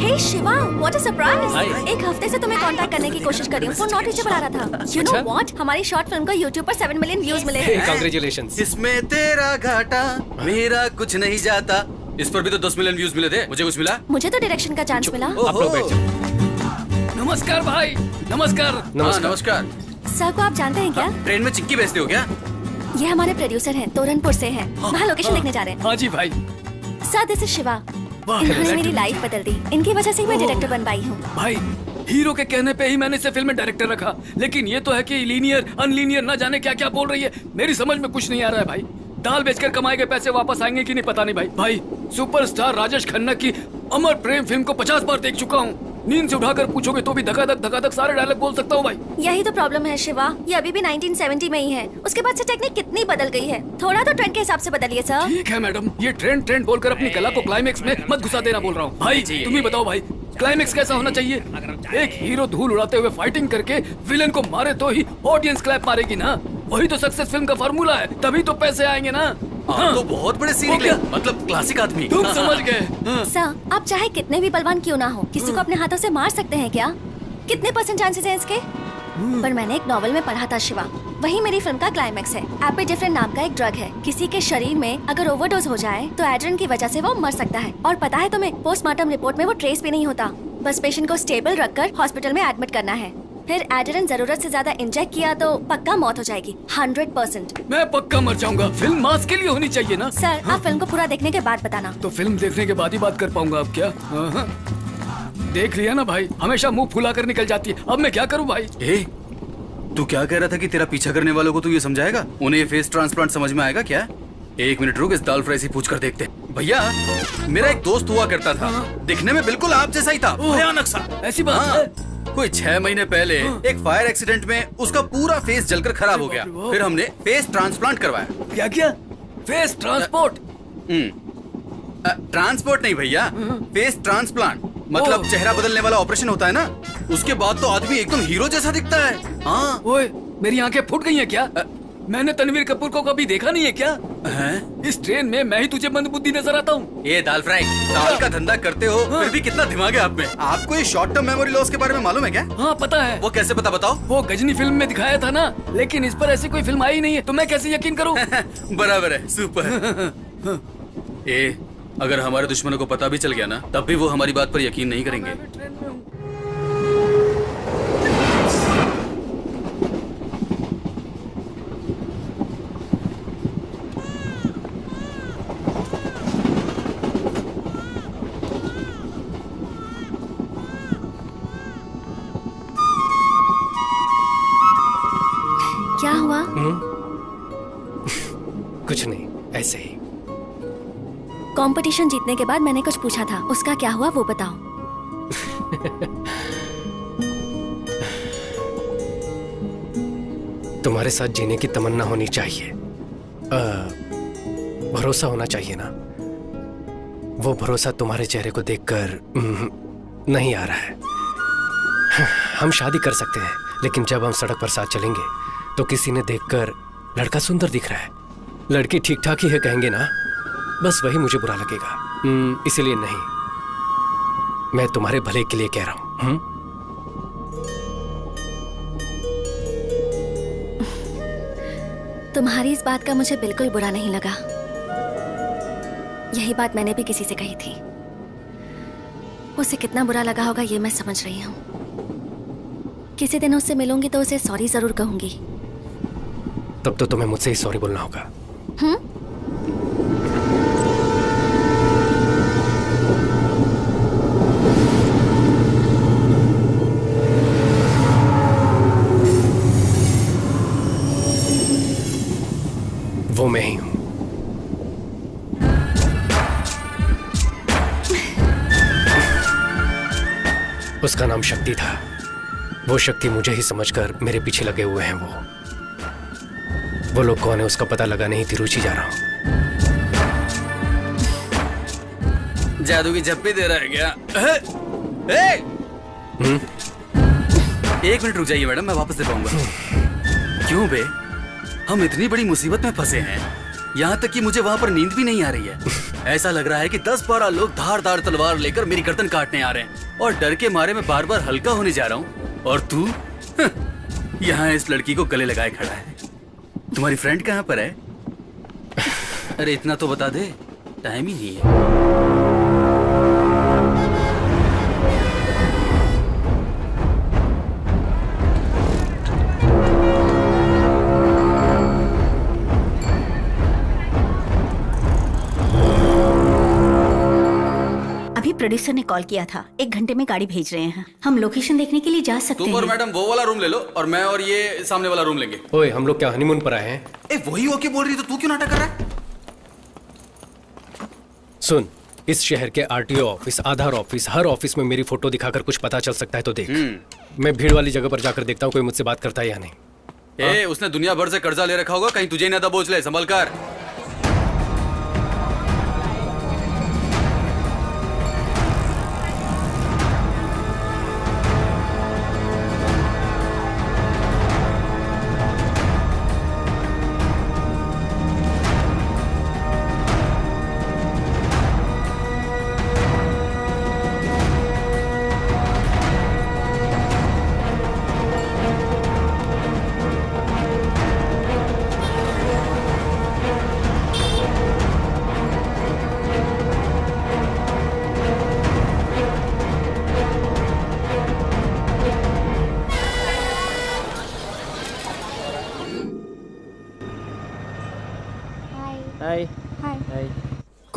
Hey Shiva, what a surprise!
Hi.
एक हफ्ते से तुम्हें कांटेक्ट करने की कोशिश कर रही हूँ, फोन नॉट रीचेबल आ रहा था। यू नो व्हाट, हमारी शॉर्ट फिल्म को YouTube पर 7 मिलियन व्यूज मिले हैं।
कांग्रेचुलेशंस।
इसमें तेरा घाटा, मेरा कुछ नहीं जाता। इस पर भी तो 10 मिलियन व्यूज मिले थे। मुझे कुछ मिला?
मुझे तो डायरेक्शन का चांस मिला।
आप लोग बैठ जाओ।
नमस्कार भाई, नमस्कार।
नमस्कार।
सर को आप जानते हैं क्या?
ट्रेन में चिक्की बेचते हो क्या?
ये हमारे प्रोड्यूसर हैं, तोरनपुर से हैं। वहाँ लोकेशन देखने जा रहे हैं।
हाँ जी भाई।
Sir, this is Shiva. इन्होंने मेरी लाइफ बदल दी। इनकी वजह से ही मैं डायरेक्टर बन पाई हूँ।
भाई, हीरो के कहने पे ही मैंने इसे फिल्म में डायरेक्टर रखा, लेकिन ये तो है कि लीनियर अनलीनियर न जाने क्या क्या बोल रही है। मेरी समझ में कुछ नहीं आ रहा है भाई। दाल बेचकर कमाए गए पैसे वापस आएंगे कि नहीं पता नहीं भाई। भाई, सुपरस्टार राजेश खन्ना की अमर प्रेम फिल्म को 50 बार देख चुका हूँ। नींद से उठाकर पूछोगे तो भी धकाधक सारे डायलॉग बोल सकता हूँ भाई।
यही तो प्रॉब्लम है शिवा, ये अभी भी 1970 में ही है। उसके बाद से टेक्निक कितनी बदल गई है। थोड़ा तो ट्रेंड के हिसाब से बदलिए सर।
ठीक है मैडम, ये ट्रेंड बोलकर अपनी कला को क्लाइमेक्स में मत घुसा देना बोल रहा हूँ। भाई तुम ही बताओ भाई, क्लाइमेक्स कैसा होना चाहिए? एक हीरो धूल उड़ाते हुए फाइटिंग करके विलेन को मारे तो ही ऑडियंस क्लैप मारेगी ना। वही तो सक्सेस फिल्म का फार्मूला है, तभी तो पैसे आएंगे ना।
हाँ, तो बहुत बड़े सीन निकले, मतलब क्लासिक आदमी।
तुम समझ गए।
सर, आप चाहे कितने भी बलवान क्यों ना हो, किसी को अपने हाथों से मार सकते हैं क्या? कितने % चांसेस हैं इसके? पर मैंने एक नॉवेल में पढ़ा था शिवा, वही मेरी फिल्म का क्लाइमेक्स है। एपिडिफ्रेन नाम का एक ड्रग है, किसी के शरीर में अगर ओवरडोज हो जाए तो एड्रेन की वजह से वो मर सकता है। और पता है तुम्हें, पोस्टमार्टम रिपोर्ट में वो ट्रेस भी नहीं होता। बस पेशेंट को स्टेबल रखकर हॉस्पिटल में एडमिट करना है। फिर एड्रेनलिन जरूरत से ज्यादा इंजेक्ट किया तो पक्का मौत हो जाएगी 100%।
मैं पक्का मर जाऊंगा। फिल्म मास के लिए होनी चाहिए ना।
सर आप फिल्म को पूरा देखने के बाद बताना।
तो फिल्म देखने के बाद ही बात कर पाऊंगा अब क्या? हाँ। देख लिया ना भाई, हमेशा मुंह फुला कर निकल जाती है। अब मैं क्या करूं भाई?
तू क्या कह रहा था कि तेरा पीछा करने वालों को तू ये समझाएगा? उन्हें ये फेस ट्रांसप्लांट समझ में आएगा क्या? एक मिनट रुक, इस दाल फ्राई से पूछ कर देखते। भैया मेरा एक दोस्त हुआ करता था, दिखने में बिल्कुल आप जैसा ही था, भयानक सा।
ऐसी बात है?
कोई 6 महीने पहले एक फायर एक्सीडेंट में उसका पूरा फेस जलकर खराब हो गया। फिर हमने फेस ट्रांसप्लांट करवाया।
क्या किया? Face transport?
ट्रांसपोर्ट नहीं भैया, फेस ट्रांसप्लांट मतलब चेहरा बदलने वाला ऑपरेशन होता है ना, उसके बाद तो आदमी एकदम हीरो जैसा दिखता है। हाँ।
ओए, मेरी आंखें फूट गई हैं क्या? मैंने तनवीर कपूर को कभी देखा नहीं है क्या? इस ट्रेन में मैं ही तुझे मंदबुद्धि नजर आता हूँ।
ये दाल फ्राई, दाल का धंधा करते हो फिर भी कितना दिमाग है आप में। आपको ये शॉर्ट टर्म मेमोरी लॉस के बारे में मालूम है क्या?
हाँ पता है।
वो कैसे पता, बताओ।
वो गजनी फिल्म में दिखाया था ना, लेकिन इस पर ऐसी कोई फिल्म आई नहीं है, तो मैं कैसे यकीन करूँ?
बराबर है, सुपर। अगर हमारे दुश्मनों को पता भी चल गया ना, तब भी वो हमारी बात पर यकीन नहीं करेंगे।
क्या हुआ?
कुछ नहीं, ऐसे ही।
कंपटीशन जीतने के बाद मैंने कुछ पूछा था, उसका क्या हुआ वो बताओ।
तुम्हारे साथ जीने की तमन्ना होनी चाहिए, भरोसा होना चाहिए ना। वो भरोसा तुम्हारे चेहरे को देखकर नहीं आ रहा है। हम शादी कर सकते हैं, लेकिन जब हम सड़क पर साथ चलेंगे तो किसी ने देखकर लड़का सुंदर दिख रहा है, लड़की ठीक ठाक ही है कहेंगे ना, बस वही मुझे बुरा लगेगा। इसीलिए नहीं, मैं तुम्हारे भले के लिए कह रहा हूं।
तुम्हारी इस बात का मुझे बिल्कुल बुरा नहीं लगा। यही बात मैंने भी किसी से कही थी। उसे कितना बुरा लगा होगा ये मैं समझ रही हूँ। किसी दिन उससे मिलूंगी तो उसे सॉरी जरूर कहूंगी।
तब तो तुम्हें मुझसे ही सॉरी बोलना होगा। वो मैं ही हूं। उसका नाम शक्ति था। वो शक्ति मुझे ही समझकर मेरे पीछे लगे हुए हैं। वो लोग कौन है उसका पता लगाने ही तिरुचि जा रहा हूं।
जादू की झप्पी दे रहा है क्या? एक मिनट रुक जाइए मैडम, मैं वापस दे पाऊंगा। क्यों बे, हम इतनी बड़ी मुसीबत में फंसे हैं, यहाँ तक कि मुझे वहाँ पर नींद भी नहीं आ रही है। ऐसा लग रहा है कि 10-12 लोग धारदार तलवार लेकर मेरी गर्दन काटने आ रहे हैं, और डर के मारे मैं बार बार हल्का होने जा रहा हूँ। और तू यहाँ इस लड़की को गले लगाए खड़ा है। तुम्हारी फ्रेंड कहाँ पर है? अरे इतना तो बता दे, टाइम ही नहीं है।
प्रोड्यूसर ने कॉल किया था, 1 घंटे में गाड़ी भेज रहे हैं। हम लोकेशन देखने के लिए जा सकते हैं।
तुम और मैडम वो वाला रूम ले लो, और मैं और ये सामने वाला रूम लेंगे।
ओए, हम लोग क्या हनीमून पर आए हैं?
वही ओके बोल रही तो तू क्यों नाटक कर रहा है?
सुन, इस शहर के आरटीओ ऑफिस, आधार ऑफिस, हर ऑफिस में मेरी फोटो दिखाकर कुछ पता चल सकता है तो देख। मैं भीड़ वाली जगह पर जाकर देखता हूँ कोई मुझसे बात करता है या नहीं।
उसने दुनिया भर से कर्जा ले रखा होगा, कहीं तुझे ना दबोच ले, संभल कर।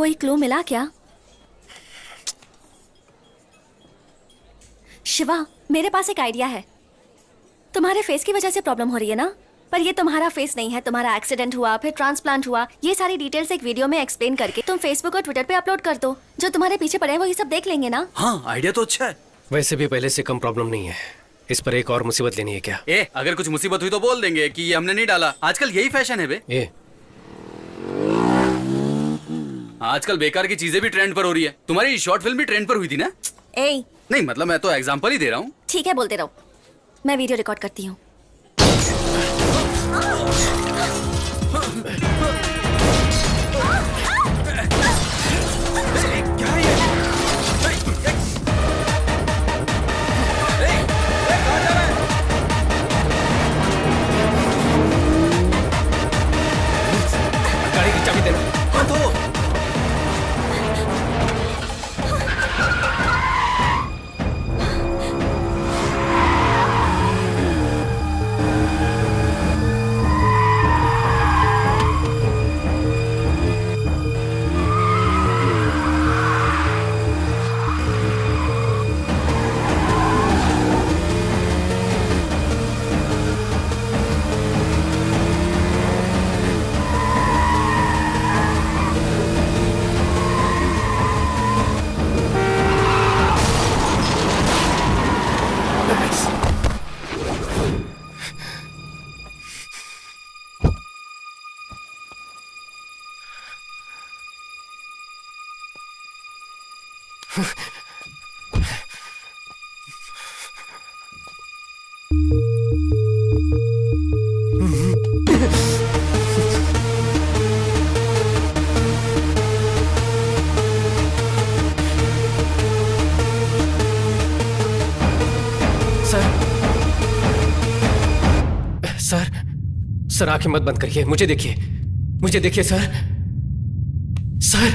कोई क्लू मिला क्या? शिवा, मेरे पास एक आइडिया है। तुम्हारे फेस की वजह से प्रॉब्लम हो रही है ना? पर ये तुम्हारा फेस नहीं है, तुम्हारा एक्सीडेंट हुआ, फिर ट्रांसप्लांट हुआ, ये सारी डिटेल्स एक वीडियो में एक्सप्लेन करके तुम फेसबुक और ट्विटर पे अपलोड कर दो। जो तुम्हारे पीछे पड़े हैं वो ये सब देख लेंगे ना।
हाँ, आइडिया तो अच्छा है।
वैसे भी पहले से कम प्रॉब्लम नहीं है, इस पर एक और मुसीबत लेनी है क्या?
अगर कुछ मुसीबत हुई तो बोल देंगे कि ये हमने नहीं डाला। आजकल यही फैशन है बे। आजकल बेकार की चीजें भी ट्रेंड पर हो रही है। तुम्हारी शॉर्ट फिल्म भी ट्रेंड पर हुई थी ना? नहीं मतलब मैं तो एग्जांपल ही दे रहा हूँ।
ठीक है, बोलते रहो, मैं वीडियो रिकॉर्ड करती हूँ।
गाड़ी की चाबी देना। सर, आंखें मत बंद करिए, मुझे देखिए, मुझे देखिए सर। सर,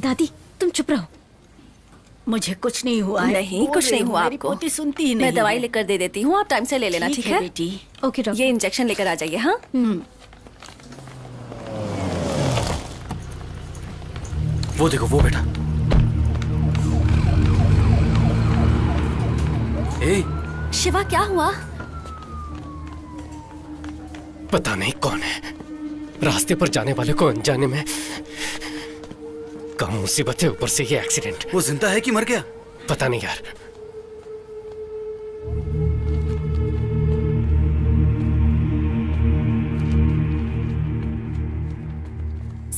दादी तुम चुप रहो। मुझे कुछ नहीं हुआ है।
नहीं, कुछ नहीं हुआ आपको।
पोती सुनती ही नहीं।
मैं दवाई लिख कर दे देती हूँ, आप टाइम से ले लेना, ठीक है
बेटी?
Okay doctor.
ये इंजेक्शन लेकर आ जाइए। हाँ,
वो देखो, वो बेटा।
शिवा, क्या हुआ?
पता नहीं कौन है, रास्ते पर जाने वाले को अनजाने में कम मुसीबत है, ऊपर से ये एक्सीडेंट।
वो जिंदा है कि मर गया?
पता नहीं यार।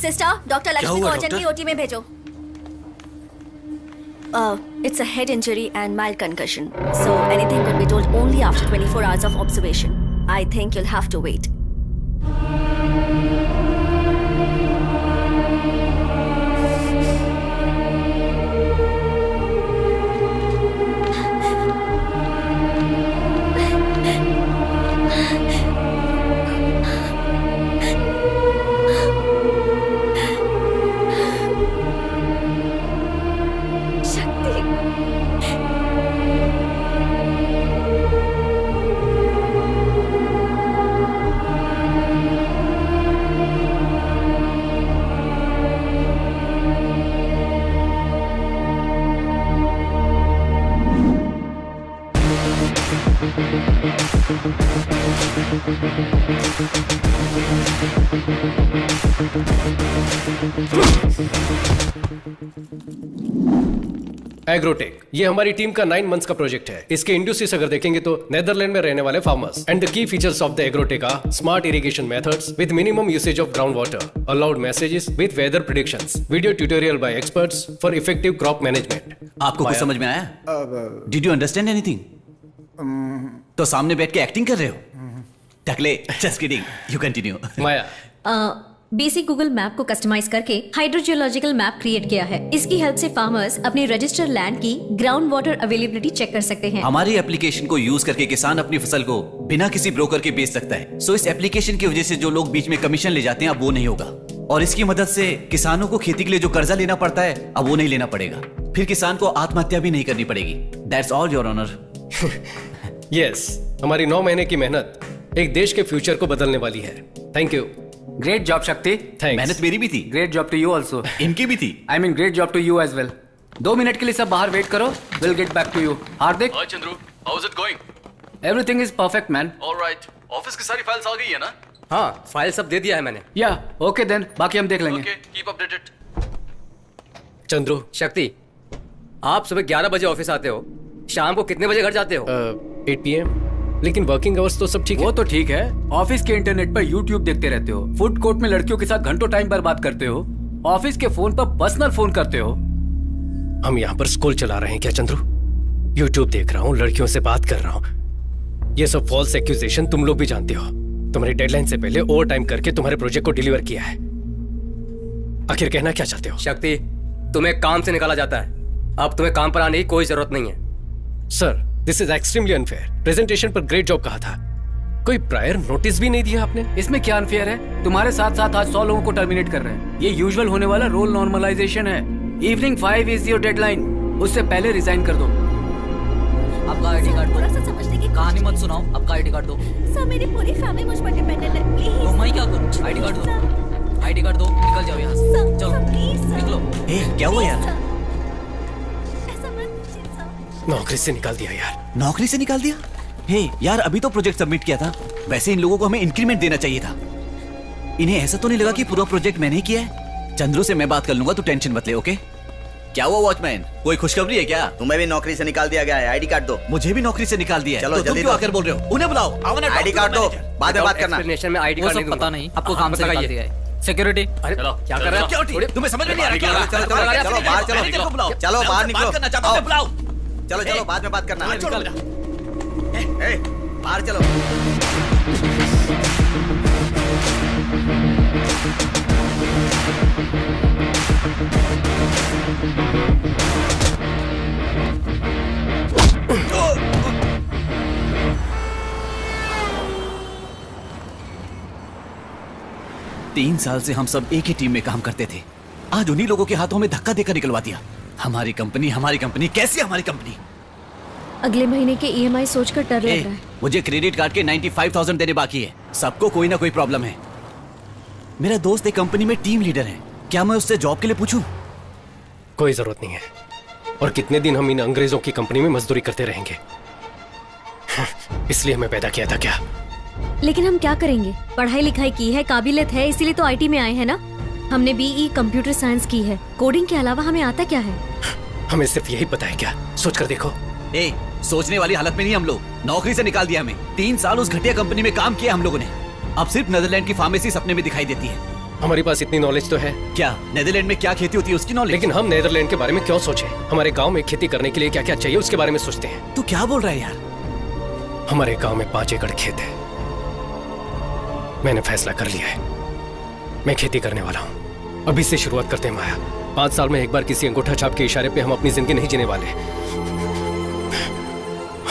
सिस्टर, डॉक्टर लक्ष्मी को अर्जेंटली ओटी में भेजो। It's a head injury and mild concussion, so anything could be told only after 24 hours of observation. I think you'll have to wait.
Agrotech, ये हमारी टीम का 9 मंथ्स का प्रोजेक्ट है। इसके industries अगर देखेंगे तो नेदरलैंड में रहने वाले farmers. And the key features of the agrotech are smart irrigation methods with minimum usage of ground water, aloud messages with weather predictions, video tutorial by experts for effective crop management.
आपको कुछ समझ में आया? Did you understand anything? तो सामने बैठ के acting कर रहे हो? टकले, just kidding, you continue.
Maya,
basic Google map को कस्टमाइज करके हाइड्रोजियोलॉजिकल मैप क्रिएट किया है। इसकी हेल्प से फार्मर्स अपने रजिस्टर्ड लैंड की ग्राउंड वाटर अवेलेबिलिटी चेक कर सकते हैं।
हमारी एप्लीकेशन को यूज करके किसान अपनी फसल को बिना किसी ब्रोकर के बेच सकता है। सो इस एप्लीकेशन की वजह से जो लोग बीच में कमीशन ले जाते हैं अब वो नहीं होगा, और इसकी मदद से किसानों को खेती के लिए जो कर्जा लेना पड़ता है अब वो नहीं लेना पड़ेगा। फिर किसान को आत्महत्या भी नहीं करनी पड़ेगी। That's all your honour.
Yes, हमारी 9 महीने की मेहनत एक देश के फ्यूचर को बदलने वाली है। Thank you.
Great job Shakti.
Thanks.
मेहनत मेरी भी थी,
great job to you also.
इनकी भी थी।
I mean great job to you as well. 2 minute के लिए सब बाहर वेट करो, will get back to you. Hardik,
hi Chandru, how is it going?
Everything is perfect man.
Alright, office की सारी फाइल्स आ गई है ना?
हाँ, फाइल सब दे दिया है मैंने।
या ओके देन, बाकी हम देख लेंगे।
Okay, keep updated.
चंद्रू,
शक्ति, आप सुबह 11 बजे ऑफिस आते हो, शाम को कितने बजे घर जाते हो?
8 PM, लेकिन वर्किंग आवर्स तो सब ठीक है।
वो तो ठीक है, ऑफिस के इंटरनेट पर यूट्यूब देखते रहते हो, फूड कोर्ट में लड़कियों के साथ घंटों टाइम बर्बाद करते हो, ऑफिस के फोन पर पर्सनल फोन करते हो।
हम यहाँ पर स्कूल चला रहे हैं क्या चंद्रू? यूट्यूब देख रहा हूँ, लड़कियों से बात कर रहा हूँ। ये सब फॉल्स एक्यूजेशन तुम लोग भी जानते हो। तुम्हारी डेडलाइन से पहले ओवर टाइम करके तुम्हारे प्रोजेक्ट को डिलीवर किया है। आखिर कहना क्या चाहते हो?
शक्ति, तुम्हें काम से निकाला जाता है, अब तुम्हें काम पर आने की कोई जरूरत नहीं है।
Sir, this is extremely unfair. Presentation पर ग्रेट जॉब कहा था, कोई प्रायर नोटिस भी नहीं दिया आपने।
इसमें क्या अनफेयर है? तुम्हारे साथ साथ आज 100 लोगों को टर्मिनेट कर रहे हैं। ये यूजुअल होने वाला रोल नॉर्मलाइजेशन है। इवनिंग 5 इज योर डेडलाइन, उससे पहले रिजाइन कर दो।
आपका आईडी कार्ड
थोड़ा सा समझने की
कहानी मत सुनाओ, आपका आईडी कार्ड दो।
सर, मेरी पूरी फैमिली मुझ पर डिपेंडेंट है, प्लीज।
तो मैं क्या करूं? आईडी कार्ड दो, आईडी कार्ड दो, निकल जाओ यहाँ से।
सर,
चलो
प्लीज सर।
निकलो।
ए, क्या हुआ यार?
ऐसा मत कीजिए सर।
नौकरी से निकाल दिया यार।
नौकरी से निकाल दिया? हे यार, अभी तो प्रोजेक्ट सबमिट किया था। वैसे इन लोगों को हमें इंक्रीमेंट देना चाहिए था। इन्हें ऐसा तो नहीं लगा कि पूरा प्रोजेक्ट मैंने ही किया है? चंद्रू से मैं बात कर लूंगा, तू टेंशन मत ले, ओके? क्या हुआ वॉचमैन, कोई खुशखबरी है क्या?
तुम्हें भी नौकरी से निकाल दिया गया है, आईडी कार्ड दो।
मुझे भी नौकरी से निकाल दिया है।
चलो
तो तुम
जल्दी
क्यों
दो।
आकर बोल रहे हो? उन्हें बुलाओ।
आईडी कार्ड दो, बाद में बात करना।
एक्सप्लेनेशन में आईडी
वो
कार्ड
सब
नहीं दूंगा।
पता नहीं,
आपको काम से निकाल दिया है। सिक्योरिटी,
अरे
चलो
क्या कर रहे हो?
सिक्योरिटी, तुम्हें समझ में नहीं आ रहा क्या?
चलो चलो चलो बाहर चलो,
मैनेजर को बुलाओ।
चलो बाहर निकलो।
बात करना चाहता हूं,
आओ।
बुलाओ।
चलो चलो बाद में बात करना।
बाहर छोड़ो मेरा।
ए, बाहर चलो।
तीन साल से हम सब एक ही टीम में काम करते थे। आज उन्हीं लोगों के हाथों में धक्का देकर निकलवा दिया। हमारी कंपनी, कैसी हमारी कंपनी?
अगले महीने के EMI सोचकर डर
ए,
लग रहा है।
मुझे क्रेडिट कार्ड के 95,000 देने बाकी है। सबको कोई ना कोई प्रॉब्लम है। मेरा दोस्त एक कंपनी में टीम लीडर है, क्या मैं उससे जॉब के लिए पूछूं?
कोई जरूरत नहीं है। और कितने दिन हम इन अंग्रेजों की कंपनी में मजदूरी करते रहेंगे? इसलिए हमें पैदा किया था क्या?
लेकिन हम क्या करेंगे? पढ़ाई लिखाई की है, काबिलियत है, इसीलिए तो IT में आए हैं ना। हमने BE कंप्यूटर साइंस की है, कोडिंग के अलावा हमें आता क्या है?
हमें सिर्फ यही पता है क्या? सोच कर देखो।
ए, सोचने वाली हालत में नहीं हम लोग। नौकरी से निकाल दिया हमें। 3 साल उस घटिया कंपनी में काम किया हम लोगों ने। अब सिर्फ नेदरलैंड की फार्मेसी सपने में दिखाई देती है।
हमारे पास इतनी नॉलेज तो है।
क्या नेदरलैंड में क्या खेती होती है उसकी नॉलेज?
लेकिन हम नेदरलैंड के बारे में क्यों सोचें? हमारे गांव में खेती करने के लिए क्या क्या चाहिए उसके बारे में सोचते हैं।
तू क्या बोल रहा है यार?
हमारे गांव में 5 एकड़ खेत है। मैंने फैसला कर लिया है, मैं खेती करने वाला हूँ। अभी से शुरुआत करते हैं माया। 5 साल में एक बार किसी अंगूठा छाप के इशारे पे हम अपनी जिंदगी नहीं जीने वाले।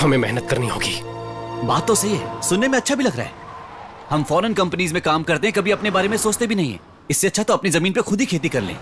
हमें मेहनत करनी होगी।
बात तो सही है, सुनने में अच्छा भी लग रहा है। हम फॉरेन कंपनीज में काम करते हैं, कभी अपने बारे में सोचते भी नहीं है। इससे अच्छा तो अपनी जमीन पे खुद ही खेती कर लें।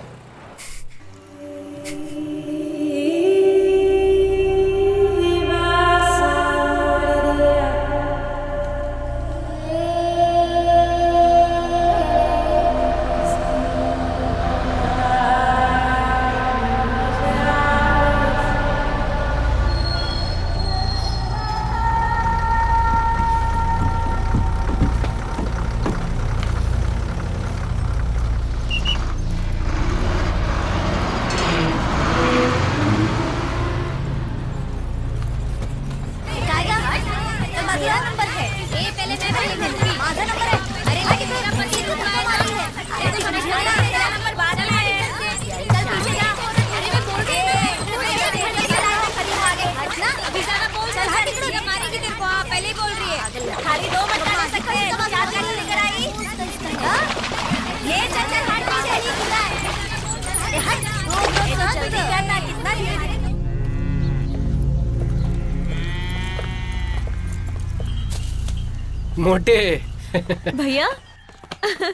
मोटे
भैया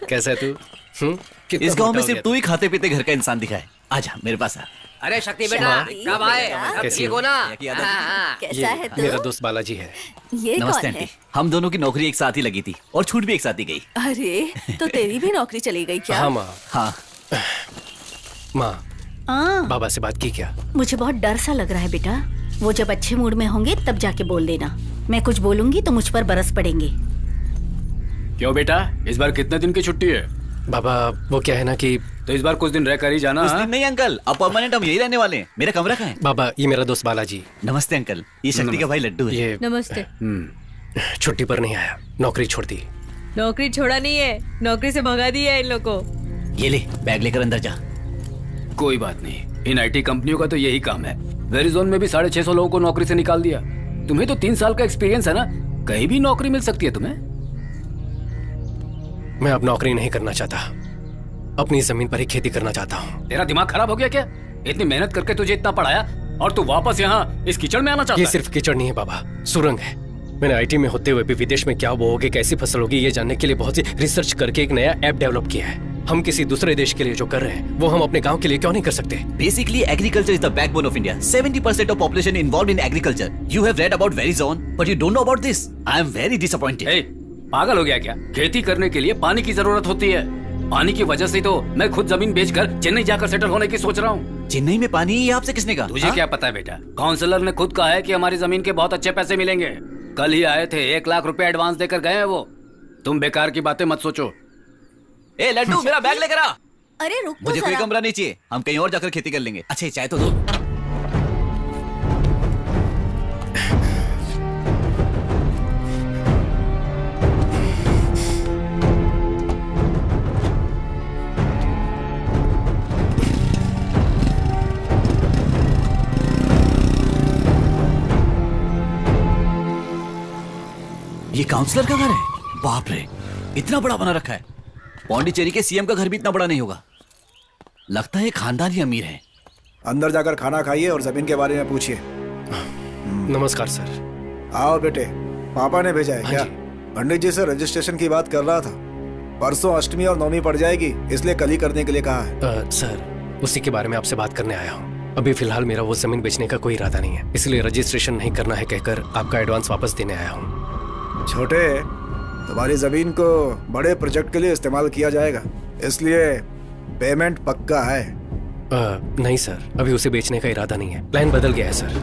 कैसा है तू? कितना
इस गांव
मोटा
में
हो
सिर्फ
गया
तू ही खाते पीते घर का इंसान दिखा है। आजा मेरे पास आ।
अरे शक्ति बेटा, कब आए? अब
कैसी
ठीक
हो?
हो ना?
याद
हाँ,
है?
हाँ।
कैसा है तू?
मेरा दोस्त बालाजी है।
ये
नमस्ते
कौन
आंटी।
है?
हम दोनों की नौकरी एक साथ ही लगी थी और छूट भी एक साथ ही गई।
अरे तो तेरी भी नौकरी चली गई क्या?
हाँ माँ।
हाँ
माँ, बाबा से बात की क्या?
मुझे बहुत डर सा लग रहा है बेटा। वो जब अच्छे मूड में होंगे तब जाके बोल देना। मैं कुछ बोलूंगी तो मुझ पर बरस पड़ेंगे।
क्यों बेटा, इस बार कितने दिन की छुट्टी है?
बाबा वो क्या है ना कि
तो इस बार कुछ दिन रह कर ही जाना।
कुछ
हाँ?
दिन नहीं अंकल, अब परमानेंट हम यही रहने वाले हैं। मेरा कमरा कहाँ है?
बाबा ये मेरा दोस्त बालाजी।
नमस्ते अंकल, ये शक्ति का भाई लड्डू है।
ये
नमस्ते।
छुट्टी पर नहीं आया, नौकरी छोड़ दी।
नौकरी छोड़ा नहीं है, नौकरी से भगा दिया है इन लोगों को।
ये ले बैग लेकर अंदर जा।
कोई बात नहीं, इन आईटी कंपनियों का तो यही काम है। वेरिजोन में भी 650 लोगों को नौकरी से निकाल दिया। तुम्हें तो 3 साल का एक्सपीरियंस है ना, कहीं भी नौकरी मिल सकती है तुम्हें।
मैं अब नौकरी नहीं करना चाहता, अपनी जमीन पर ही खेती करना चाहता हूँ।
तेरा दिमाग खराब हो गया क्या? इतनी मेहनत करके तुझे इतना पढ़ाया और तू वापस यहाँ इस कीचड़ में आना चाहता
ये
है?
सिर्फ कीचड़ नहीं है बाबा, सुरंग है। मैंने आईटी में होते हुए भी विदेश में क्या बोओगे, कैसी फसल होगी, ये जानने के लिए बहुत सी रिसर्च करके एक नया ऐप डेवलप किया है। हम किसी दूसरे देश के लिए जो कर रहे हैं वो हम अपने गांव के लिए क्यों नहीं कर सकते?
Basically, agriculture is the backbone of India. 70% of population involved in agriculture. You have read about Verizon, but you don't know about this. I am very disappointed.
ए, पागल हो गया क्या? खेती करने के लिए पानी की जरूरत होती है। पानी की वजह से तो मैं खुद जमीन बेचकर चेन्नई जाकर सेटल होने की सोच रहा हूँ।
चेन्नई में पानी ये आपसे किसने कहा?
तुझे क्या पता है बेटा? काउंसलर ने खुद कहा है कि हमारी जमीन के बहुत अच्छे पैसे मिलेंगे। कल ही आए थे, 1 लाख रुपए एडवांस देकर गए हैं वो। तुम बेकार की बातें मत सोचो।
ए लड्डू, मेरा बैग लेकर आ।
अरे रुक तो
मुझे कोई
जरा।
कमरा नहीं चाहिए, हम कहीं और जाकर खेती कर लेंगे। अच्छा ये चाय तो दो। ये काउंसलर का घर है? बाप रे, इतना बड़ा बना रखा है। पौंडीचेरी के सीएम का घर भी इतना बड़ा नहीं होगा। लगता है खानदानी अमीर है।
अंदर जाकर खाना खाइए और जमीन के बारे में पूछिए।
नमस्कार सर।
आओ बेटे, पापा ने भेजा है
हाँ
क्या?
जी।
पंडित जी से रजिस्ट्रेशन की बात कर रहा था। परसों अष्टमी और नवमी पड़ जाएगी, इसलिए कल ही करने के लिए कहा है।
सर उसी के बारे में आपसे बात करने आया हूँ। अभी फिलहाल मेरा वो जमीन बेचने का कोई इरादा नहीं है, इसलिए रजिस्ट्रेशन नहीं करना है कहकर आपका एडवांस वापस देने आया हूँ।
छोटे, तुम्हारी जमीन को बड़े प्रोजेक्ट के लिए इस्तेमाल किया जाएगा, इसलिए पेमेंट पक्का है।
नहीं सर, अभी उसे बेचने का इरादा नहीं है, प्लान बदल गया है सर।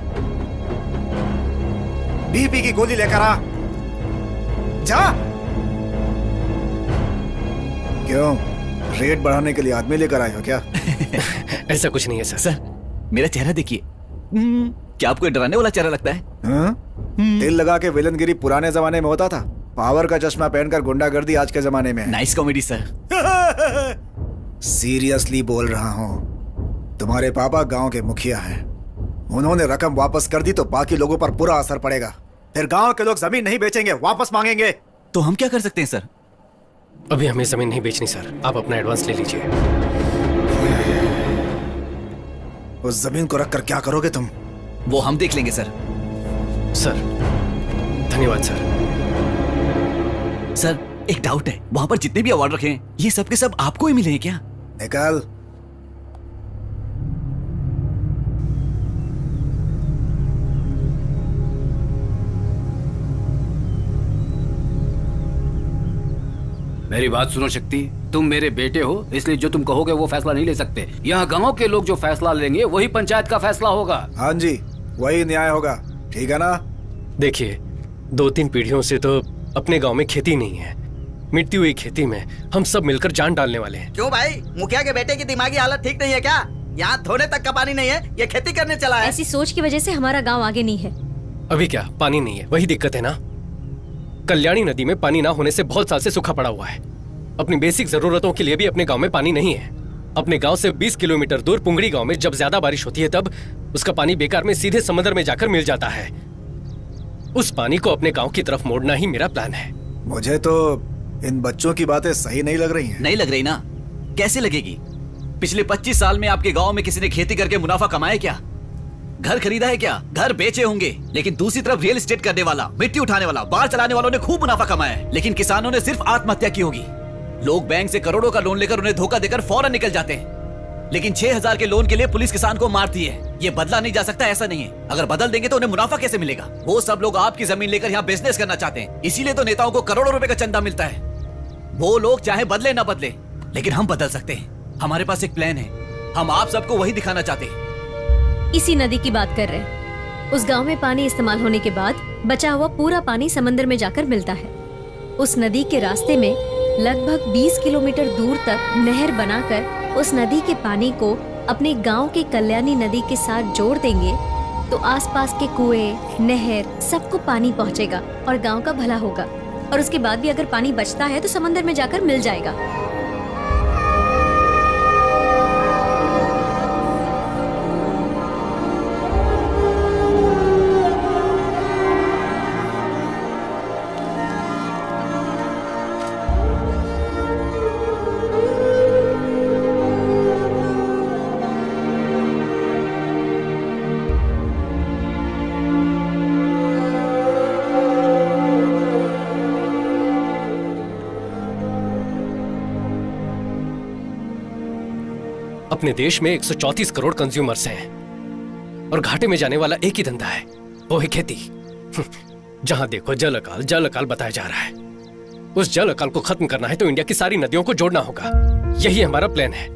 बीपी की गोली लेकर आ जा। क्यों, रेट बढ़ाने के लिए आदमी लेकर आए हो क्या?
ऐसा कुछ नहीं है सर।
सर मेरा चेहरा देखिए। क्या आपको डराने वाला चेहरा लगता है?
हाँ? तेल लगा के विलनगिरी पुराने जमाने में होता था, पावर का चश्मा पहनकर गुंडागर्दी आज के जमाने में है।
Nice comedy sir.
सीरियसली बोल रहा हूँ, तुम्हारे पापा गांव के मुखिया हैं। उन्होंने रकम वापस कर दी तो बाकी लोगों पर बुरा असर पड़ेगा। फिर गांव के लोग जमीन नहीं बेचेंगे, वापस मांगेंगे।
तो हम क्या कर सकते हैं सर?
अभी हमें जमीन नहीं बेचनी सर, आप अपना एडवांस ले लीजिए।
उस जमीन को रखकर क्या करोगे तुम?
वो हम देख लेंगे सर।
सर धन्यवाद सर।
सर एक डाउट है, वहां पर जितने भी अवार्ड रखे हैं ये सब के सब आपको ही मिले हैं क्या?
निकाल।
मेरी बात सुनो शक्ति, तुम मेरे बेटे हो, इसलिए जो तुम कहोगे वो फैसला नहीं ले सकते। यहाँ गांव के लोग जो फैसला लेंगे वही पंचायत का फैसला होगा।
हाँ जी, वही न्याय होगा, ठीक है ना?
देखिए 2-3 पीढ़ियों से तो अपने गांव में खेती नहीं है। मिटती हुई खेती में हम सब मिलकर जान डालने वाले हैं।
क्यों भाई, मुखिया के बेटे की दिमागी हालत ठीक नहीं है क्या? यहाँ धोने तक का पानी नहीं है, ये खेती करने चला है।
ऐसी सोच की वजह से हमारा गांव आगे नहीं है।
अभी क्या पानी नहीं है, वही दिक्कत है ना। कल्याणी नदी में पानी ना होने से बहुत साल से सूखा पड़ा हुआ है। अपनी बेसिक जरूरतों के लिए भी अपने गांव में पानी नहीं है। अपने गांव से 20 किलोमीटर दूर पुंगड़ी गांव में जब ज्यादा बारिश होती है तब उसका पानी बेकार में सीधे समंदर में जाकर मिल जाता है। उस पानी को अपने गांव की तरफ मोड़ना ही मेरा प्लान है।
मुझे तो इन बच्चों की बातें सही नहीं लग रही हैं।
नहीं लग रही ना? कैसे लगेगी? पिछले 25 साल में आपके गांव में किसी ने खेती करके मुनाफा कमाया क्या? घर खरीदा है क्या? घर बेचे होंगे, लेकिन दूसरी तरफ रियल एस्टेट करने वाला, मिट्टी उठाने वाला, बाढ़ चलाने वालों ने खूब मुनाफा कमाया है, लेकिन किसानों ने सिर्फ आत्महत्या की होगी। लोग बैंक से करोड़ों का लोन लेकर उन्हें धोखा देकर फौरन निकल जाते हैं, लेकिन 6,000 के लोन के लिए पुलिस किसान को मारती है। ये बदला नहीं जा सकता, ऐसा नहीं है। अगर बदल देंगे तो उन्हें मुनाफा कैसे मिलेगा? वो सब लोग आपकी जमीन लेकर यहाँ बिजनेस करना चाहते हैं, इसीलिए तो नेताओं को करोड़ों रुपए का चंदा मिलता है। वो लोग चाहे बदले ना बदले, लेकिन हम बदल सकते हैं। हमारे पास एक प्लान है, हम आप सबको वही दिखाना चाहते हैं।
इसी नदी की बात कर रहे हैं। उस गांव में पानी इस्तेमाल होने के बाद बचा हुआ पूरा पानी समंदर में जाकर मिलता है। उस नदी के रास्ते में लगभग 20 किलोमीटर दूर तक नहर बनाकर उस नदी के पानी को अपने गांव के कल्याणी नदी के साथ जोड़ देंगे तो आसपास के कुएं, नहर सबको पानी पहुंचेगा और गांव का भला होगा। और उसके बाद भी अगर पानी बचता है तो समंदर में जाकर मिल जाएगा।
अपने देश में 134 करोड़ कंज्यूमर्स हैं और घाटे में जाने वाला एक ही धंधा है, वो है खेती। जहां देखो जल अकाल बताया जा रहा है। उस जल अकाल को खत्म करना है तो इंडिया की सारी नदियों को जोड़ना होगा। यही हमारा प्लान है।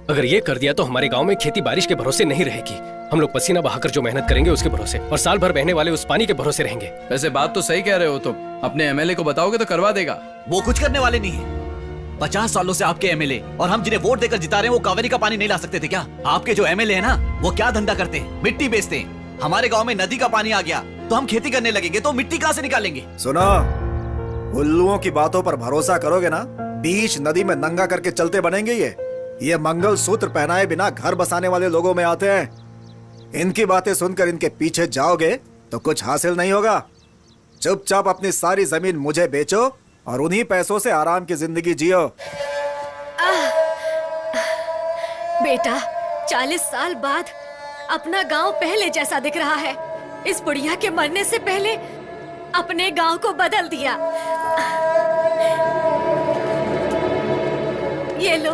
अगर ये कर दिया तो हमारे गांव में खेती बारिश के भरोसे नहीं रहेगी। हम लोग पसीना बहाकर जो मेहनत करेंगे उसके भरोसे, और साल भर बहने वाले उस पानी के भरोसे रहेंगे।
वैसे बात तो सही कह रहे हो तुम। अपने एमएलए को बताओगे तो करवा देगा।
वो कुछ करने वाले नहीं है। 50 सालों से आपके एमएलए और हम जिन्हें वोट देकर जिता रहे हैं वो कावेरी का पानी नहीं ला सकते थे क्या? आपके जो एमएलए है ना, वो क्या धंधा करते हैं? मिट्टी बेचते हैं। हमारे गांव में नदी का पानी आ गया तो हम खेती करने लगेंगे तो मिट्टी कहां से निकालेंगे?
सुनो, उल्लुओं की बातों पर भरोसा करोगे ना, बीच नदी में नंगा करके चलते बनेंगे। ये मंगल सूत्र पहनाए बिना घर बसाने वाले लोगों में आते हैं। इनकी बातें सुनकर इनके पीछे जाओगे तो कुछ हासिल नहीं होगा। चुपचाप अपनी सारी जमीन मुझे बेचो और उन्हीं पैसों से आराम की जिंदगी जियो।
बेटा, 40 साल बाद अपना गांव पहले जैसा दिख रहा है। इस बुढ़िया के मरने से पहले अपने गांव को बदल दिया। ये लो,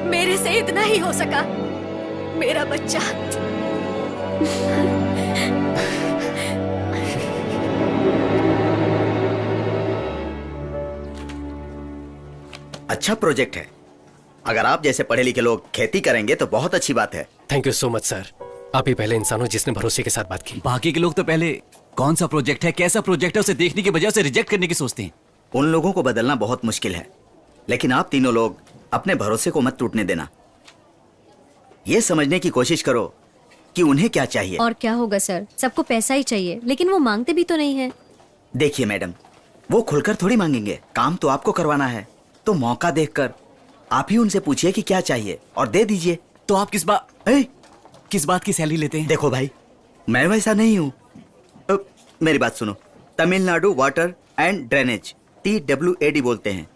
मेरे से इतना ही हो सका। मेरा बच्चा।
अच्छा प्रोजेक्ट है। अगर आप जैसे पढ़े लिखे लोग खेती करेंगे तो बहुत अच्छी बात है।
Thank you so much sir. आप ही पहले इंसान हो जिसने भरोसे के साथ बात की।
बाकी के लोग तो पहले कौन सा प्रोजेक्ट है, कैसा प्रोजेक्ट है, उसे देखने की बजाय उसे रिजेक्ट करने की सोचते हैं।
उन लोगों को बदलना बहुत मुश्किल है, लेकिन आप तीनों लोग अपने भरोसे को मत टूटने देना। ये समझने की कोशिश करो कि उन्हें क्या चाहिए।
और क्या होगा सर, सबको पैसा ही चाहिए, लेकिन वो मांगते भी तो नहीं है।
देखिए मैडम, वो खुलकर थोड़ी मांगेंगे। काम तो आपको करवाना है, तो मौका देखकर आप ही उनसे पूछिए कि क्या चाहिए और दे दीजिए।
तो आप किस बात की सैलरी लेते हैं?
देखो भाई, मैं वैसा नहीं हूँ। मेरी बात सुनो। Tamil Nadu water and drainage, TWAD बोलते हैं।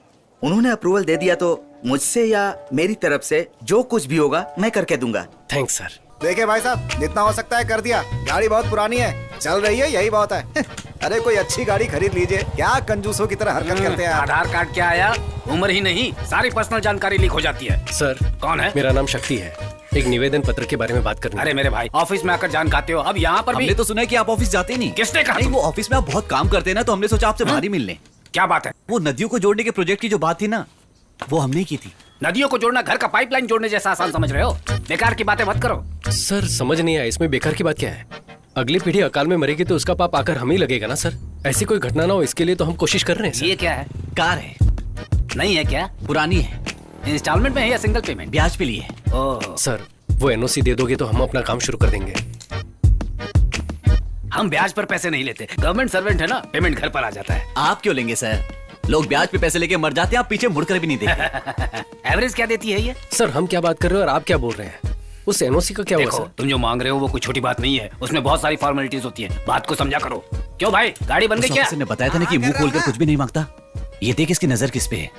उन्होंने अप्रूवल दे दिया तो मुझसे या मेरी तरफ से जो कुछ भी होगा मैं करके दूंगा।
Thanks sir.
देखे भाई साहब, जितना हो सकता है कर दिया। गाड़ी बहुत पुरानी है, चल रही है, यही बहुत है। अरे कोई अच्छी गाड़ी खरीद लीजिए। क्या कंजूसों की तरह हरकत करते हैं आप?
आधार कार्ड क्या आया? उम्र ही नहीं, सारी पर्सनल जानकारी लीक हो जाती है।
सर,
कौन है?
मेरा नाम शक्ति है। एक निवेदन पत्र के बारे में बात करनी।
अरे मेरे भाई, ऑफिस में आकर जान खाते हो, अब यहाँ पर भी।
हमने तो सुना है कि आप ऑफिस जाते नहीं।
किसने कहा?
नहीं, वो ऑफिस में आप बहुत काम करते हैं ना, तो हमने सोचा आपसे बाहर ही मिल लें।
क्या बात है?
वो नदियों को जोड़ने के प्रोजेक्ट की जो बात थी ना, वो हमने की थी।
नदियों को जोड़ना घर का पाइपलाइन जोड़ने जैसा आसान समझ रहे हो? बेकार की बातें मत करो।
सर समझ नहीं आया, इसमें बेकार की बात क्या है? अगली पीढ़ी अकाल में मरेगी तो उसका पाप आकर हम ही लगेगा ना सर। ऐसी कोई घटना ना हो, इसके लिए तो हम कोशिश कर रहे हैं सर।
ये क्या है?
कार है।
नहीं है क्या?
पुरानी है।
इंस्टॉलमेंट में है या सिंगल पेमेंट?
ब्याज पे लिए है।
ओह
सर, वो NOC दे दोगे तो हम अपना काम शुरू कर देंगे।
हम ब्याज पर पैसे नहीं लेते, गवर्नमेंट सर्वेंट है ना, पेमेंट घर पर आ जाता है।
आप क्यों लेंगे सर? लोग ब्याज पे पैसे लेके मर जाते हैं, आप पीछे मुड़कर भी नहीं देखते।
एवरेज क्या देती है ये?
सर हम क्या बात कर रहे हो और आप क्या बोल रहे हैं? उस NOC का क्या हुआ
देखो,
सर?
तुम जो मांग रहे हो वो कोई छोटी बात नहीं है, उसमें बहुत सारी फॉर्मेलिटीज होती है। बात को समझा करो। क्यों भाई, गाड़ी बन गई क्या?
ने बताया था ना कि मुंह खोलकर कुछ भी नहीं मांगता। ये देख इसकी नजर किस पे है।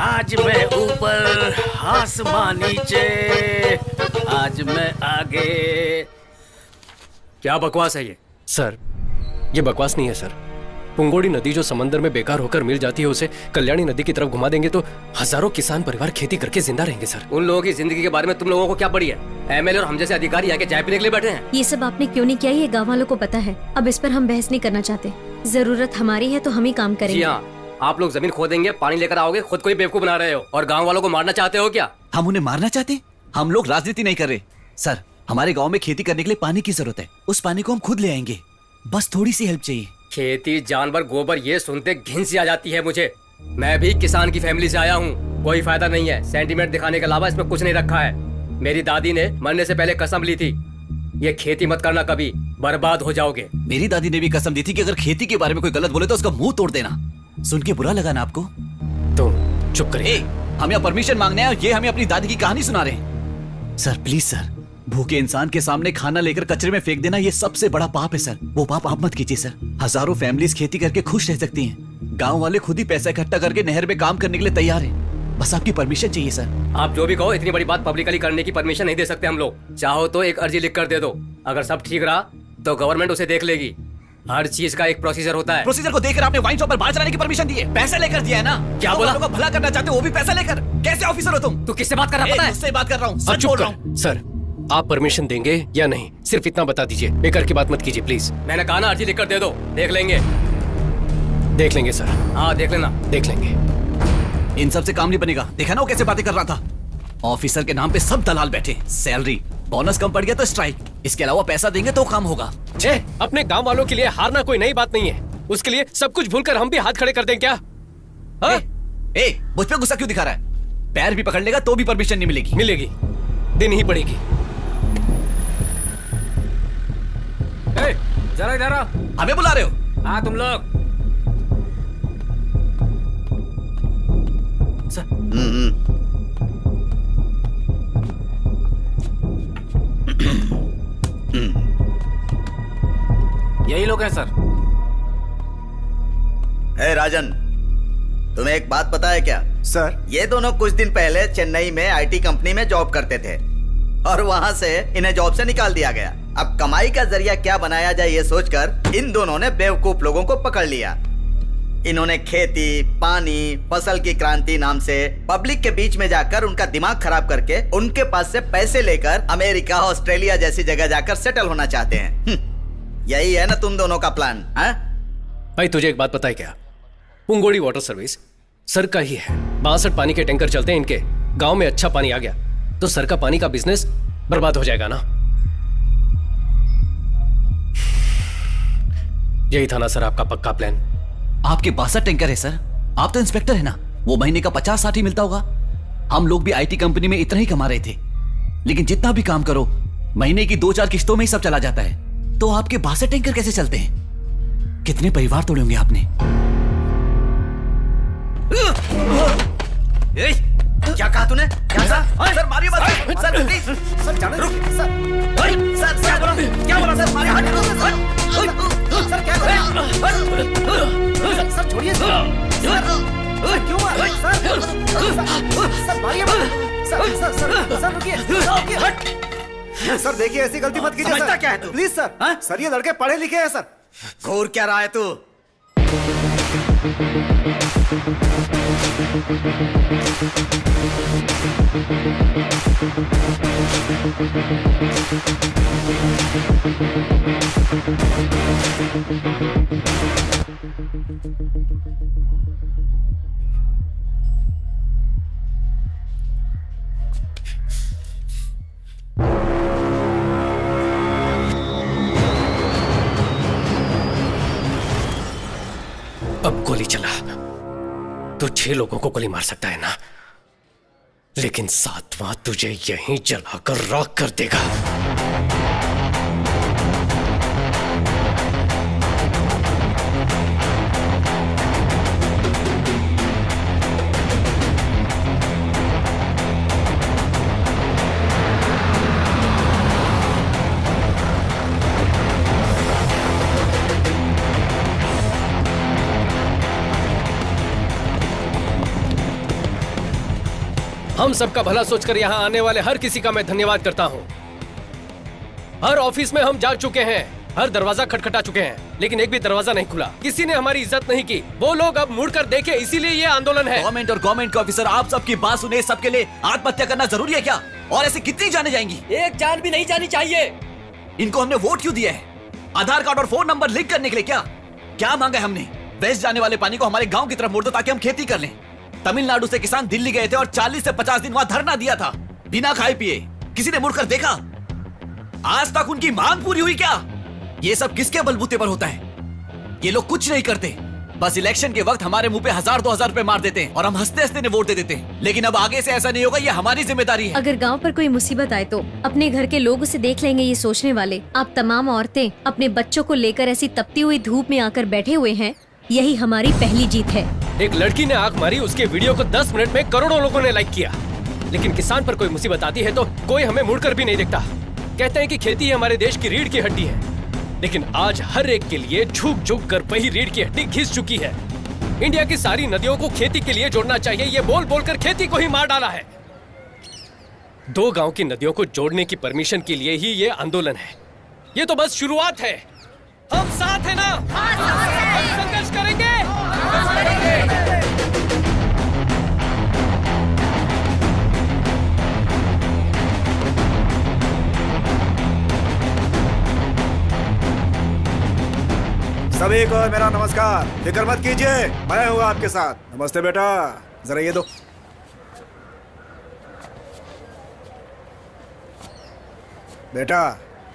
आज मैं ऊपर, हाथ आसमां नीचे, आज मैं आगे। क्या बकवास है ये?
सर ये बकवास नहीं है सर। पुंगोड़ी नदी जो समंदर में बेकार होकर मिल जाती है, उसे कल्याणी नदी की तरफ घुमा देंगे तो हजारों किसान परिवार खेती करके जिंदा रहेंगे सर।
उन लोगों की जिंदगी के बारे में तुम लोगों को क्या पड़ी है? एमएलए और हम जैसे अधिकारी आके चाय पीने के लिए बैठे हैं।
ये सब आपने क्यों नहीं किया ये गाँव वालों को पता है। अब इस पर हम बहस नहीं करना चाहते। जरूरत हमारी है तो हम ही काम
जी
करेंगे।
हाँ, आप लोग जमीन खोदेंगे, पानी लेकर आओगे, खुद को ही बेवकूफ बना रहे हो और गाँव वालों को मारना चाहते हो क्या?
हम उन्हें मारना चाहते हैं? हम लोग राजनीति नहीं कर रहे सर। हमारे गांव में खेती करने के लिए पानी की जरूरत है। उस पानी को हम खुद ले आएंगे, बस थोड़ी सी हेल्प चाहिए।
खेती, जानवर, गोबर, ये सुनते घिन सी आ जाती है मुझे। मैं भी किसान की फैमिली से आया हूँ। कोई फायदा नहीं है, सेंटीमेंट दिखाने के अलावा इसमें कुछ नहीं रखा है। मेरी दादी ने मरने से पहले कसम ली थी, ये खेती मत करना, कभी बर्बाद हो जाओगे।
मेरी दादी ने भी कसम दी थी कि अगर खेती के बारे में कोई गलत बोले तो उसका मुंह तोड़ देना। सुन के बुरा लगा ना आपको?
तो चुप करिए।
हम यहाँ परमिशन मांगने हैं और ये हमें अपनी दादी की कहानी सुना रहे हैं। सर प्लीज सर, भूखे इंसान के सामने खाना लेकर कचरे में फेंक देना ये सबसे बड़ा पाप है सर। वो पाप आप मत कीजिए सर। हजारों फैमिलीज खेती करके खुश रह सकती हैं। गांव वाले खुद ही पैसा इकट्ठा करके नहर में काम करने के लिए तैयार हैं। बस आपकी परमिशन चाहिए सर।
आप जो भी कहो, इतनी बड़ी बात पब्लिकली करने की परमिशन नहीं दे सकते हम लोग। चाहो तो एक अर्जी लिख कर दे दो, अगर सब ठीक रहा तो गवर्नमेंट उसे देख लेगी। हर चीज का एक प्रोसीजर होता है।
प्रोसीजर को देखकर आपने वाइन शॉप पर बाहर चलाने की परमिशन दी है, पैसा लेकर दिया है ना?
क्या बोला?
लोगों का भला करना चाहते हो, वो भी पैसा लेकर। कैसे ऑफिसर हो तुम?
तू किससे बात कर रहा पता है?
मुझसे बात कर रहा हूँ,
और
सच
चुप
बोल रहा हूँ।
कर सर। आप परमिशन देंगे या नहीं, सिर्फ इतना बता दीजिए। बेकार की बात मत कीजिए प्लीज।
मैंने कहा ना, अर्जी लिख कर दे दो, देख लेंगे।
देख लेंगे सर।
हाँ देख लेना।
देख लेंगे।
इन सब से काम नहीं बनेगा। देखा ना वो कैसे बातें कर रहा था। ऑफिसर के नाम पे सब दलाल बैठे। सैलरी, बोनस कम पड़ गया तो स्ट्राइक, इसके अलावा पैसा देंगे तो काम होगा।
अपने गांव वालों के लिए हारना कोई नई बात नहीं है। उसके लिए सब कुछ भूलकर हम भी हाथ खड़े कर दें क्या?
मुझ पे गुस्सा क्यों दिखा रहा है? पैर भी पकड़ लेगा तो भी परमिशन नहीं मिलेगी।
मिलेगी, देनी ही पड़ेगी।
जरा इधर आओ।
हमें बुला रहे हो?
हाँ तुम लोग।
यही लोग हैं सर।
हे राजन, तुम्हें एक बात पता है क्या?
सर
ये दोनों कुछ दिन पहले चेन्नई में आईटी कंपनी में जॉब करते थे और वहां से इन्हें जॉब से निकाल दिया गया। अब कमाई का जरिया क्या बनाया जाए ये सोचकर इन दोनों ने बेवकूफ लोगों को पकड़ लिया। इन्होंने खेती, पानी, फसल की क्रांति नाम से पब्लिक के बीच में जाकर उनका दिमाग खराब करके उनके पास से पैसे लेकर अमेरिका, ऑस्ट्रेलिया जैसी जगह जाकर सेटल होना चाहते हैं। यही है ना तुम दोनों का प्लान?
भाई तुझे एक बात पता है क्या? पुंगोड़ी वाटर सर्विस सर का ही है। 62 पानी के टैंकर चलते हैं इनके। गांव में अच्छा पानी आ गया तो सर का पानी का बिजनेस बर्बाद हो जाएगा ना। यही था ना सर आपका पक्का प्लान?
आपके 62 टैंकर है सर। आप तो इंस्पेक्टर है ना, वो महीने का 50-60 ही मिलता होगा। हम लोग भी आईटी कंपनी में इतना ही कमा रहे थे, लेकिन जितना भी काम करो महीने की 2-4 किस्तों में ही सब चला जाता है। तो आपके 62 टैंकर कैसे चलते हैं? कितने परिवार तोड़े होंगे आपने?
क्या कहा तूने? क्या सर मारिए मत सर, प्लीज सर, जाने रुक सर। सर क्या बोला? क्या बोला सर? मारिए सर, क्या बोला? सर छोड़िए सर, क्यों मार रहे सर? मारिए मत सर, रुकिए।
सर देखिए ऐसी गलती मत कीजिए।
समझता
सर
क्या है तू?
Please sir. सर ये लड़के पढ़े लिखे हैं सर।
घूर क्या रहा है तू?
अब गोली चला तो 6 लोगों को गोली मार सकता है ना, लेकिन 7वां तुझे यहीं जलाकर राख कर देगा। हम सबका भला सोचकर यहाँ आने वाले हर किसी का मैं धन्यवाद करता हूँ। हर ऑफिस में हम जा चुके हैं, हर दरवाजा खटखटा चुके हैं, लेकिन एक भी दरवाजा नहीं खुला। किसी ने हमारी इज्जत नहीं की। वो लोग अब मुड़कर देखे, इसीलिए ये आंदोलन है।
गवर्नमेंट और गवर्नमेंट के ऑफिसर आप सबकी बात सुने, सबके लिए आत्महत्या करना जरूरी है क्या? और ऐसे कितनी जाने जाएंगी?
एक जान भी नहीं जानी चाहिए।
इनको हमने वोट क्यों दिया है? आधार कार्ड और फोन नंबर लिंक करने के लिए क्या? क्या मांगा है हमने? वेस्ट जाने वाले पानी को हमारे गांव की तरफ मोड़ दो ताकि हम खेती कर लें। तमिलनाडु से किसान दिल्ली गए थे और 40 से 50 दिन वहां धरना दिया था, बिना खाए पिए। किसी ने मुड़कर देखा? आज तक उनकी मांग पूरी हुई क्या? ये सब किसके बलबूते पर होता है? ये लोग कुछ नहीं करते, बस इलेक्शन के वक्त हमारे मुंह पे 1000-2000 रुपए मार देते हैं और हम हंसते हंसते ने वोट दे देते हैं। लेकिन अब आगे से ऐसा नहीं होगा, ये हमारी जिम्मेदारी है।
अगर गांव पर कोई मुसीबत आए तो अपने घर के लोग उसे देख लेंगे, ये सोचने वाले आप तमाम औरतें अपने बच्चों को लेकर ऐसी तपती हुई धूप में आकर बैठे हुए हैं, यही हमारी पहली जीत है।
एक लड़की ने आंख मारी, उसके वीडियो को 10 मिनट में करोड़ों लोगों ने लाइक किया। लेकिन किसान पर कोई मुसीबत आती है तो कोई हमें मुड़कर भी नहीं देखता। कहते हैं कि खेती हमारे देश की रीढ़ की हड्डी है, लेकिन आज हर एक के लिए झुक झुक कर वही रीढ़ की हड्डी घिस चुकी है। इंडिया की सारी नदियों को खेती के लिए जोड़ना चाहिए, ये बोल बोलकर खेती को ही मार डाला है। 2 गांव की नदियों को जोड़ने की परमिशन के लिए ही ये आंदोलन है। ये तो बस शुरुआत है। हम साथ हैं ना? हम संघर्ष करेंगे।
सभी को मेरा नमस्कार। फिक्र मत कीजिए, मैं हूँ आपके साथ। नमस्ते बेटा, जरा ये दो। बेटा,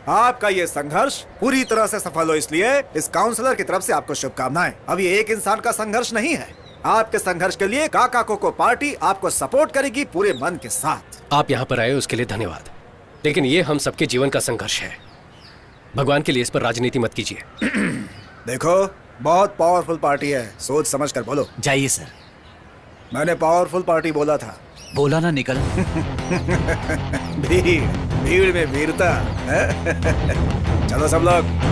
आपका ये संघर्ष पूरी तरह से सफल हो, इसलिए इस काउंसलर की तरफ से आपको शुभकामनाएं। अब ये एक इंसान का संघर्ष नहीं है। आपके संघर्ष के लिए काका कोको पार्टी आपको सपोर्ट करेगी पूरे मन के साथ।
आप यहाँ पर आए उसके लिए धन्यवाद, लेकिन ये हम सबके जीवन का संघर्ष है। भगवान के लिए इस पर राजनीति मत कीजिए।
देखो, बहुत पावरफुल पार्टी है, सोच समझ कर बोलो।
जाइए सर।
मैंने पावरफुल पार्टी बोला था।
बोला ना निकल।
भीड़ में वीरता। चलो सब लोग।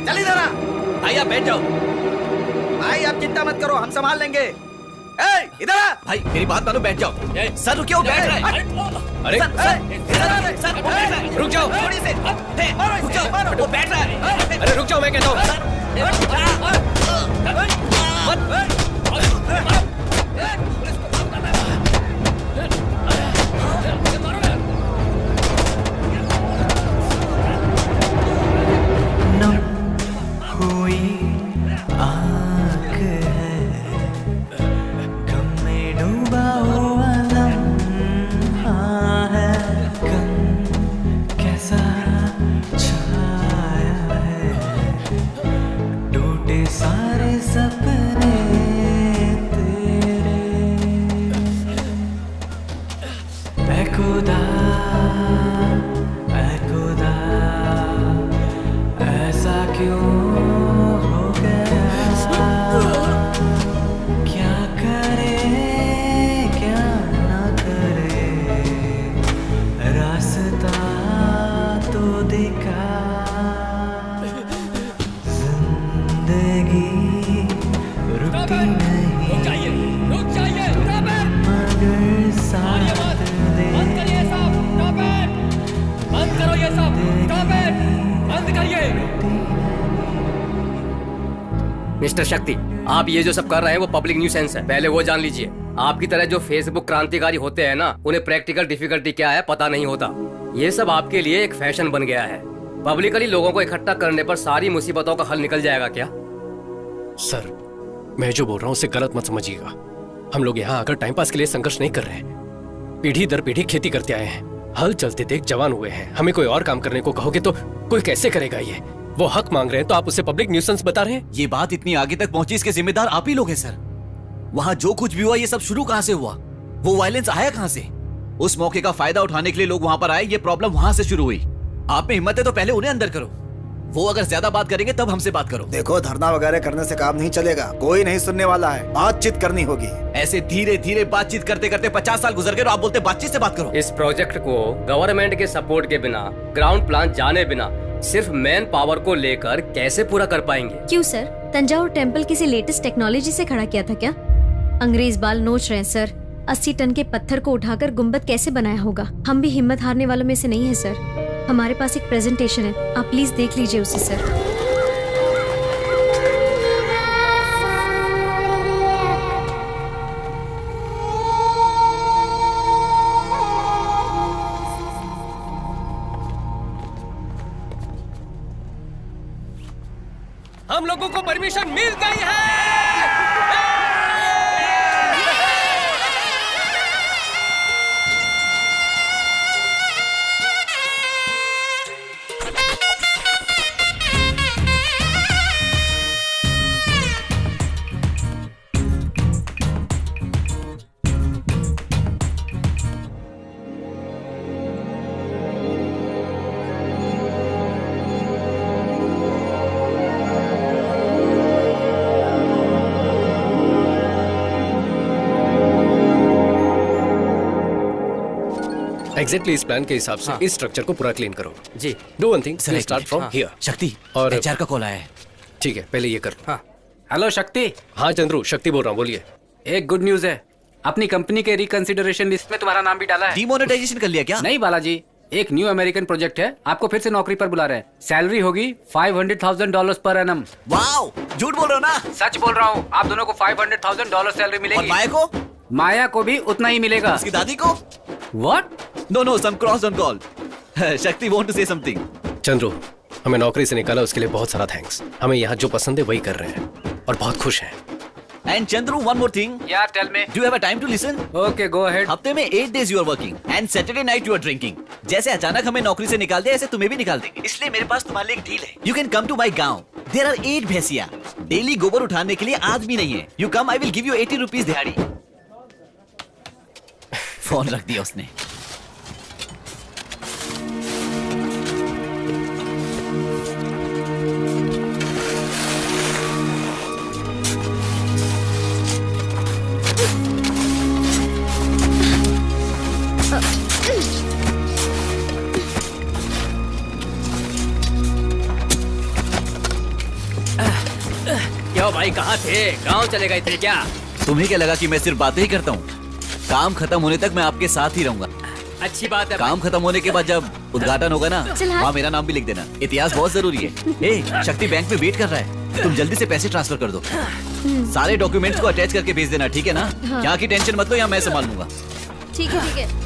चल इधर आ।
भाई आप बैठ जाओ।
भाई आप चिंता मत करो, हम संभाल लेंगे। इधर आ।
भाई मेरी बात मानो, बैठ जाओ। सर रुकिए, वो बैठ रहा है।
अरे
सर वो बैठ रहा है।
रुक जाओ,
थोड़ी से रुक जाओ, वो बैठ रहा है।
अरे रुक जाओ, मैं कहता हूँ। मिस्टर शक्ति, आप ये जो सब कर रहे हैं वो पब्लिक न्यूसेंस है, पहले वो जान लीजिए। आपकी तरह जो फेसबुक क्रांतिकारी होते हैं ना, उन्हें प्रैक्टिकल डिफिकल्टी क्या है पता नहीं होता। ये सब आपके लिए एक फैशन बन गया है। पब्लिकली लोगों को इकट्ठा करने पर सारी मुसीबतों का हल निकल जाएगा क्या? सर, मैं जो बोल रहा हूँ उसे गलत मत समझिएगा। हम लोग यहाँ आकर टाइम पास के लिए संघर्ष नहीं कर रहे हैं। पीढ़ी दर पीढ़ी खेती करते आए हैं, हल चलते देख जवान हुए हैं। हमें कोई और काम करने को कहोगे तो कोई कैसे करेगा? ये वो हक मांग रहे हैं तो आप उसे पब्लिक न्यूसेंस बता रहे हैं।
ये बात इतनी आगे तक पहुंची, इसके जिम्मेदार आप ही लोग हैं सर। वहां जो कुछ भी हुआ, ये सब शुरू कहां से हुआ? वो वायलेंस आया कहां से? उस मौके का फायदा उठाने के लिए लोग वहां पर आए, ये प्रॉब्लम वहां से शुरू हुई। आप में हिम्मत है तो पहले उन्हें अंदर करो। वो अगर ज्यादा बात करेंगे तब हमसे बात करो।
देखो, धरना वगैरह करने से काम नहीं चलेगा, कोई नहीं सुनने वाला है, बातचीत करनी होगी।
ऐसे धीरे धीरे बातचीत करते करते 50 साल गुजर गए और आप बोलते बातचीत से बात करो।
इस प्रोजेक्ट को गवर्नमेंट के सपोर्ट के बिना, ग्राउंड प्लान जाने बिना, सिर्फ मैन पावर को लेकर कैसे पूरा कर पाएंगे?
क्यों सर, तंजावुर टेम्पल किसी लेटेस्ट टेक्नोलॉजी से खड़ा किया था क्या? अंग्रेज बाल नोच रहे हैं सर। 80 टन के पत्थर को उठाकर गुम्बद कैसे बनाया होगा? हम भी हिम्मत हारने वालों में से नहीं है सर। हमारे पास एक प्रेजेंटेशन है, आप प्लीज देख लीजिए उसे सर।
हम लोगों को परमिशन मिल गई है।
एग्जैक्टली इस प्लान के हिसाब से इस स्ट्रक्चर को पूरा क्लीन करो।
जी।
Do one thing, start from here.
Shakti,
और
एचआर का कॉल आया है।
ठीक है, पहले ये कर लो।
हाँ। हेलो शक्ति।
हाँ चंद्रू, शक्ति बोल रहा हूँ, बोलिए।
एक गुड न्यूज है, अपनी कंपनी के रिकंसिडरेशन लिस्ट में तुम्हारा नाम भी डाला है।
डीमोनेटाइजेशन कर लिया क्या?
नहीं बालाजी, एक न्यू अमेरिकन प्रोजेक्ट है, आपको फिर से नौकरी पर बुला रहे हैं। सैलरी होगी $500,000 पर एनम।
वाओ, झूठ बोल रहे हो ना?
सच बोल रहा हूँ, आप दोनों को $500,000 सैलरी मिलेगी।
और माया को?
माया को भी उतना ही मिलेगा।
उसकी दादी को?
What?
No, some cross don't call. शक्ति want to say something.
Chandru, हमें नौकरी से निकाला उसके लिए बहुत सारा थैंक्स। हमें यहाँ जो पसंद है वही कर रहे हैं और बहुत खुश हैं।
And Chandru, one more thing.
Yeah, tell me.
Do you have a time to listen?
Okay, go ahead.
हफ्ते में 8 days you are working and Saturday night you are drinking. जैसे अचानक हमें नौकरी से निकाल दिया, ऐसे तुम्हें भी निकाल देंगे। इसलिए मेरे पास तुम्हारे लिए एक डील है। You can come to my गांव. There are 8 भैंसिया। डेली गोबर उठाने के लिए आदमी नहीं है। You come, I will give you 80 rupees दिहाड़ी। फोन रख दिया उसने।
क्यों भाई, कहाँ थे? गांव चले गए थे क्या?
तुम्हें क्या लगा कि मैं सिर्फ बातें ही करता हूँ? काम खत्म होने तक मैं आपके साथ ही रहूंगा।
अच्छी बात है।
काम खत्म होने के बाद जब उद्घाटन होगा ना, वहाँ मेरा नाम भी लिख देना। इतिहास बहुत जरूरी है। ए, शक्ति बैंक में वेट कर रहा है, तुम जल्दी से पैसे ट्रांसफर कर दो। सारे डॉक्यूमेंट्स को अटैच करके भेज देना, ठीक है ना? यहाँ की टेंशन मत लो, यहाँ मैं संभाल लूंगा।
ठीक है, ठीक है।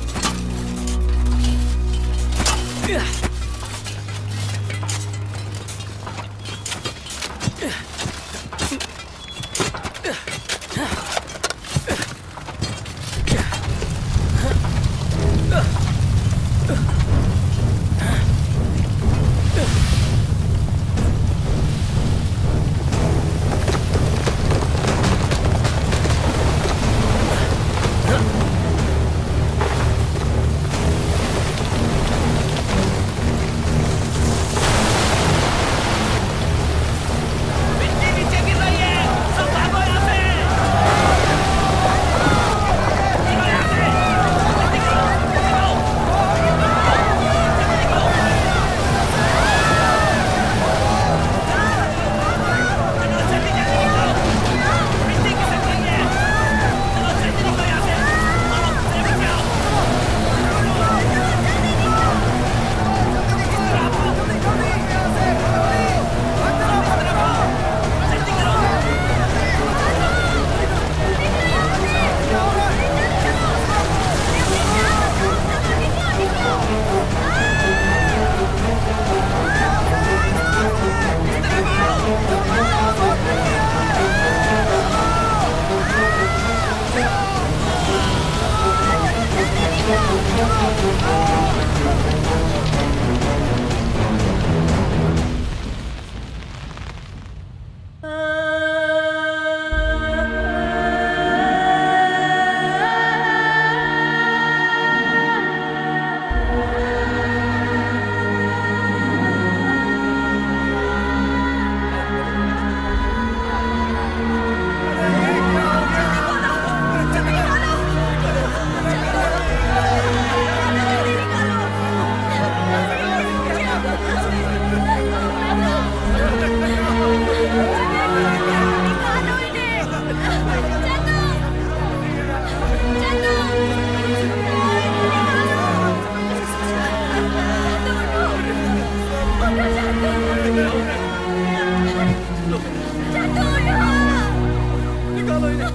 चलो इन्हें।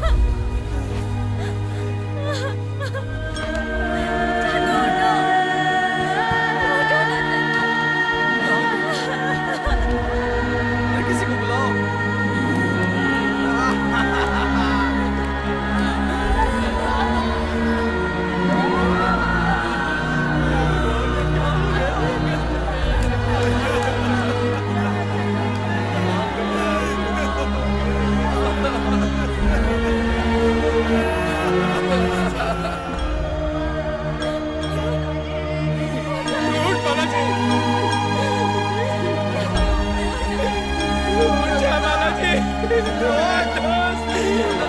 किसी को बुलाओ।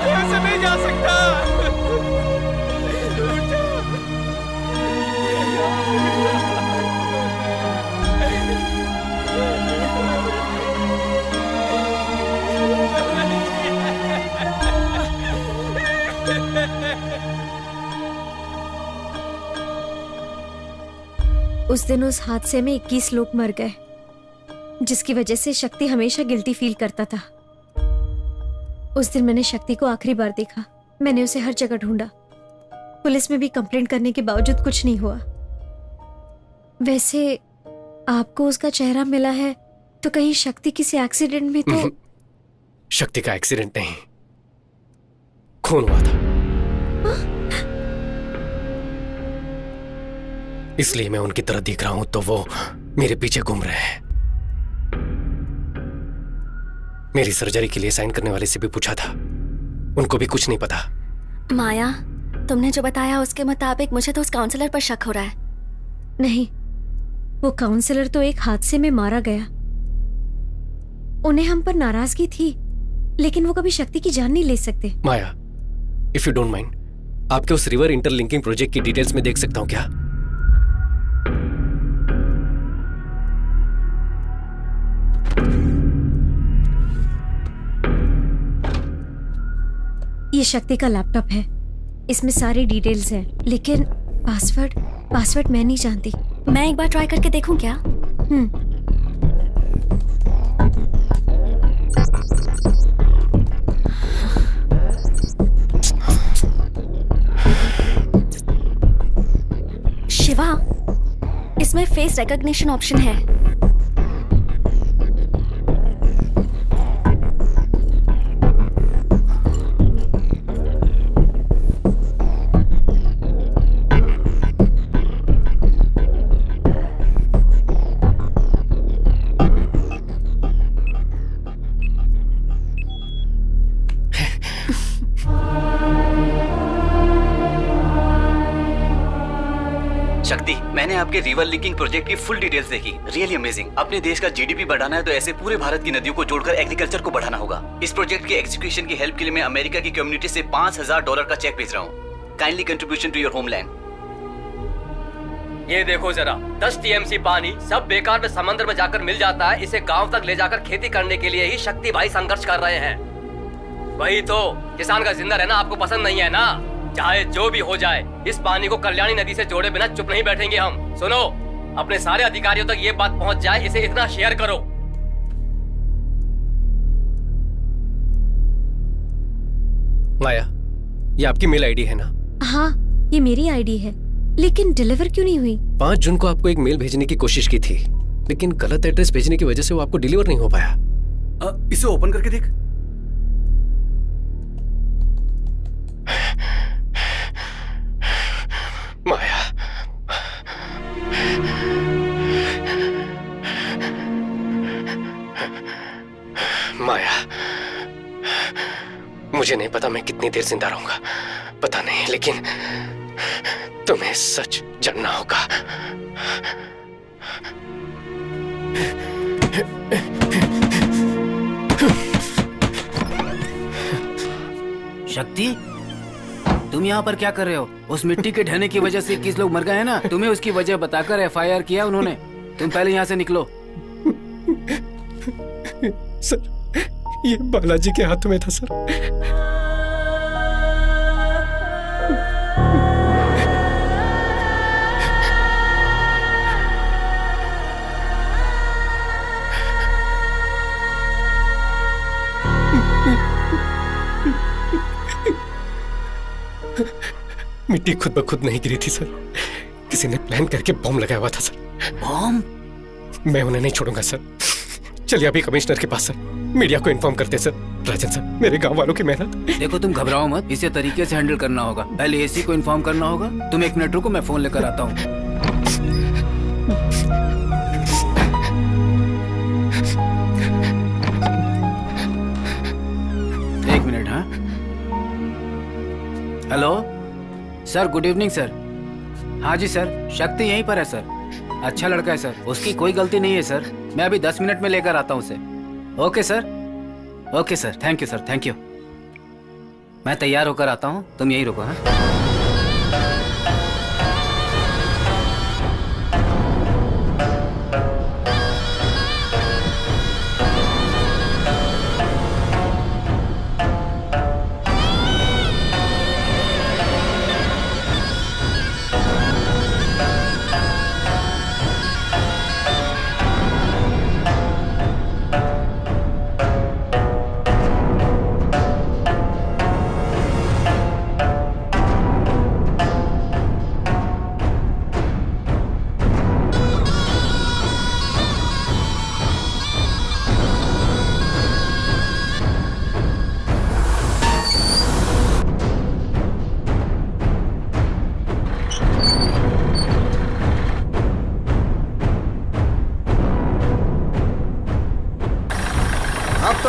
ऐसे नहीं जा सकता।
उस दिन उस हादसे में 21 लोग मर गए, जिसकी वजह से शक्ति हमेशा गिल्टी फील करता था। उस दिन मैंने शक्ति को आखिरी बार देखा। मैंने उसे हर जगह ढूंढा, पुलिस में भी कंप्लेंट करने के बावजूद कुछ नहीं हुआ। वैसे आपको उसका चेहरा मिला है तो कहीं शक्ति किसी एक्सीडेंट में तो?
शक्ति का एक्सीडेंट नहीं, खून हुआ था। इसलिए मैं उनकी तरह दिख रहा हूं तो वो मेरे पीछे घूम रहे हैं। मेरी सर्जरी के लिए साइन करने वाले से भी पूछा था, उनको भी कुछ नहीं पता।
माया, तुमने जो बताया उसके मुताबिक मुझे तो उस काउंसलर पर शक हो रहा है।
नहीं, वो काउंसलर तो एक हादसे में मारा गया। उन्हें हम पर नाराजगी थी, लेकिन वो कभी शक्ति की जान नहीं ले सकते।
माया, इफ यू डोंट माइंड, आपके उस रिवर इंटरलिंकिंग प्रोजेक्ट की डिटेल्स में देख सकता हूं क्या?
ये शक्ति का लैपटॉप है, इसमें सारी डिटेल्स हैं, लेकिन पासवर्ड मैं नहीं जानती।
मैं एक बार ट्राई करके देखूं क्या? शिवा, इसमें फेस रिकॉग्निशन ऑप्शन है।
शक्ति, मैंने आपके रिवर लिंकिंग प्रोजेक्ट की फुल डिटेल्स देखी। Really amazing. अपने देश का जीडीपी बढ़ाना है तो ऐसे पूरे भारत की नदियों को जोड़कर एग्रीकल्चर को बढ़ाना होगा। इस प्रोजेक्ट के एग्जीक्यूशन की हेल्प के लिए मैं अमेरिका की कम्युनिटी से $5000 का चेक भेज रहा हूँ। Kindly contribution to your homeland.
ये देखो जरा, 10 टीएमसी पानी सब बेकार में समंदर में जाकर मिल जाता है। इसे गांव तक ले जाकर खेती करने के लिए ही शक्ति भाई संघर्ष कर रहे हैं। वही तो, किसान का जिंदा रहना आपको पसंद नहीं है ना? चाहे जो भी हो जाए, इस पानी को कल्याणी नदी से जोड़े बिना चुप नहीं बैठेंगे हम। सुनो, अपने सारे अधिकारियों तक ये बात पहुंच जाए, इसे इतना शेयर करो।
माया, ये आपकी मेल आईडी है ना?
हाँ, ये मेरी आईडी है, लेकिन डिलीवर क्यों नहीं हुई?
5 जून को आपको एक मेल भेजने की कोशिश की थी, लेकिन गलत एड्रेस भेजने की वजह से वो आपको डिलीवर नहीं हो पाया।
इसे ओपन करके देख।
माया, माया, मुझे नहीं पता मैं कितनी देर जिंदा रहूंगा, पता नहीं, लेकिन तुम्हें सच जानना होगा।
शक्ति, तुम यहाँ पर क्या कर रहे हो? उस मिट्टी के ढहने की वजह से 21 लोग मर गए हैं ना? तुम्हें उसकी वजह बताकर एफआईआर किया उन्होंने। तुम पहले यहाँ से निकलो।
सर, ये बालाजी के हाथों में था सर। मिट्टी खुद ब खुद नहीं गिरी थी सर, किसी ने प्लान करके बम लगाया हुआ था सर।
बम?
मैं उन्हें नहीं छोड़ूंगा सर। चलिए अभी कमिश्नर के पास सर, मीडिया को इन्फॉर्म करते सर। राजन सर, मेरे गांव वालों की मेहनत।
देखो तुम घबराओ मत, इसे तरीके से हैंडल करना होगा। पहले एसी को इन्फॉर्म करना होगा। तुम 1 मिनट रुको, मैं फोन लेकर आता हूँ। एक मिनट। हाँ hello sir, good evening sir. हाँ जी सर, शक्ति यहीं पर है सर। अच्छा लड़का है सर, उसकी कोई गलती नहीं है सर। मैं अभी 10 मिनट में लेकर आता हूँ उसे। Okay sir, okay sir, thank you sir, thank you. मैं तैयार होकर आता हूँ, तुम यहीं रुको। हाँ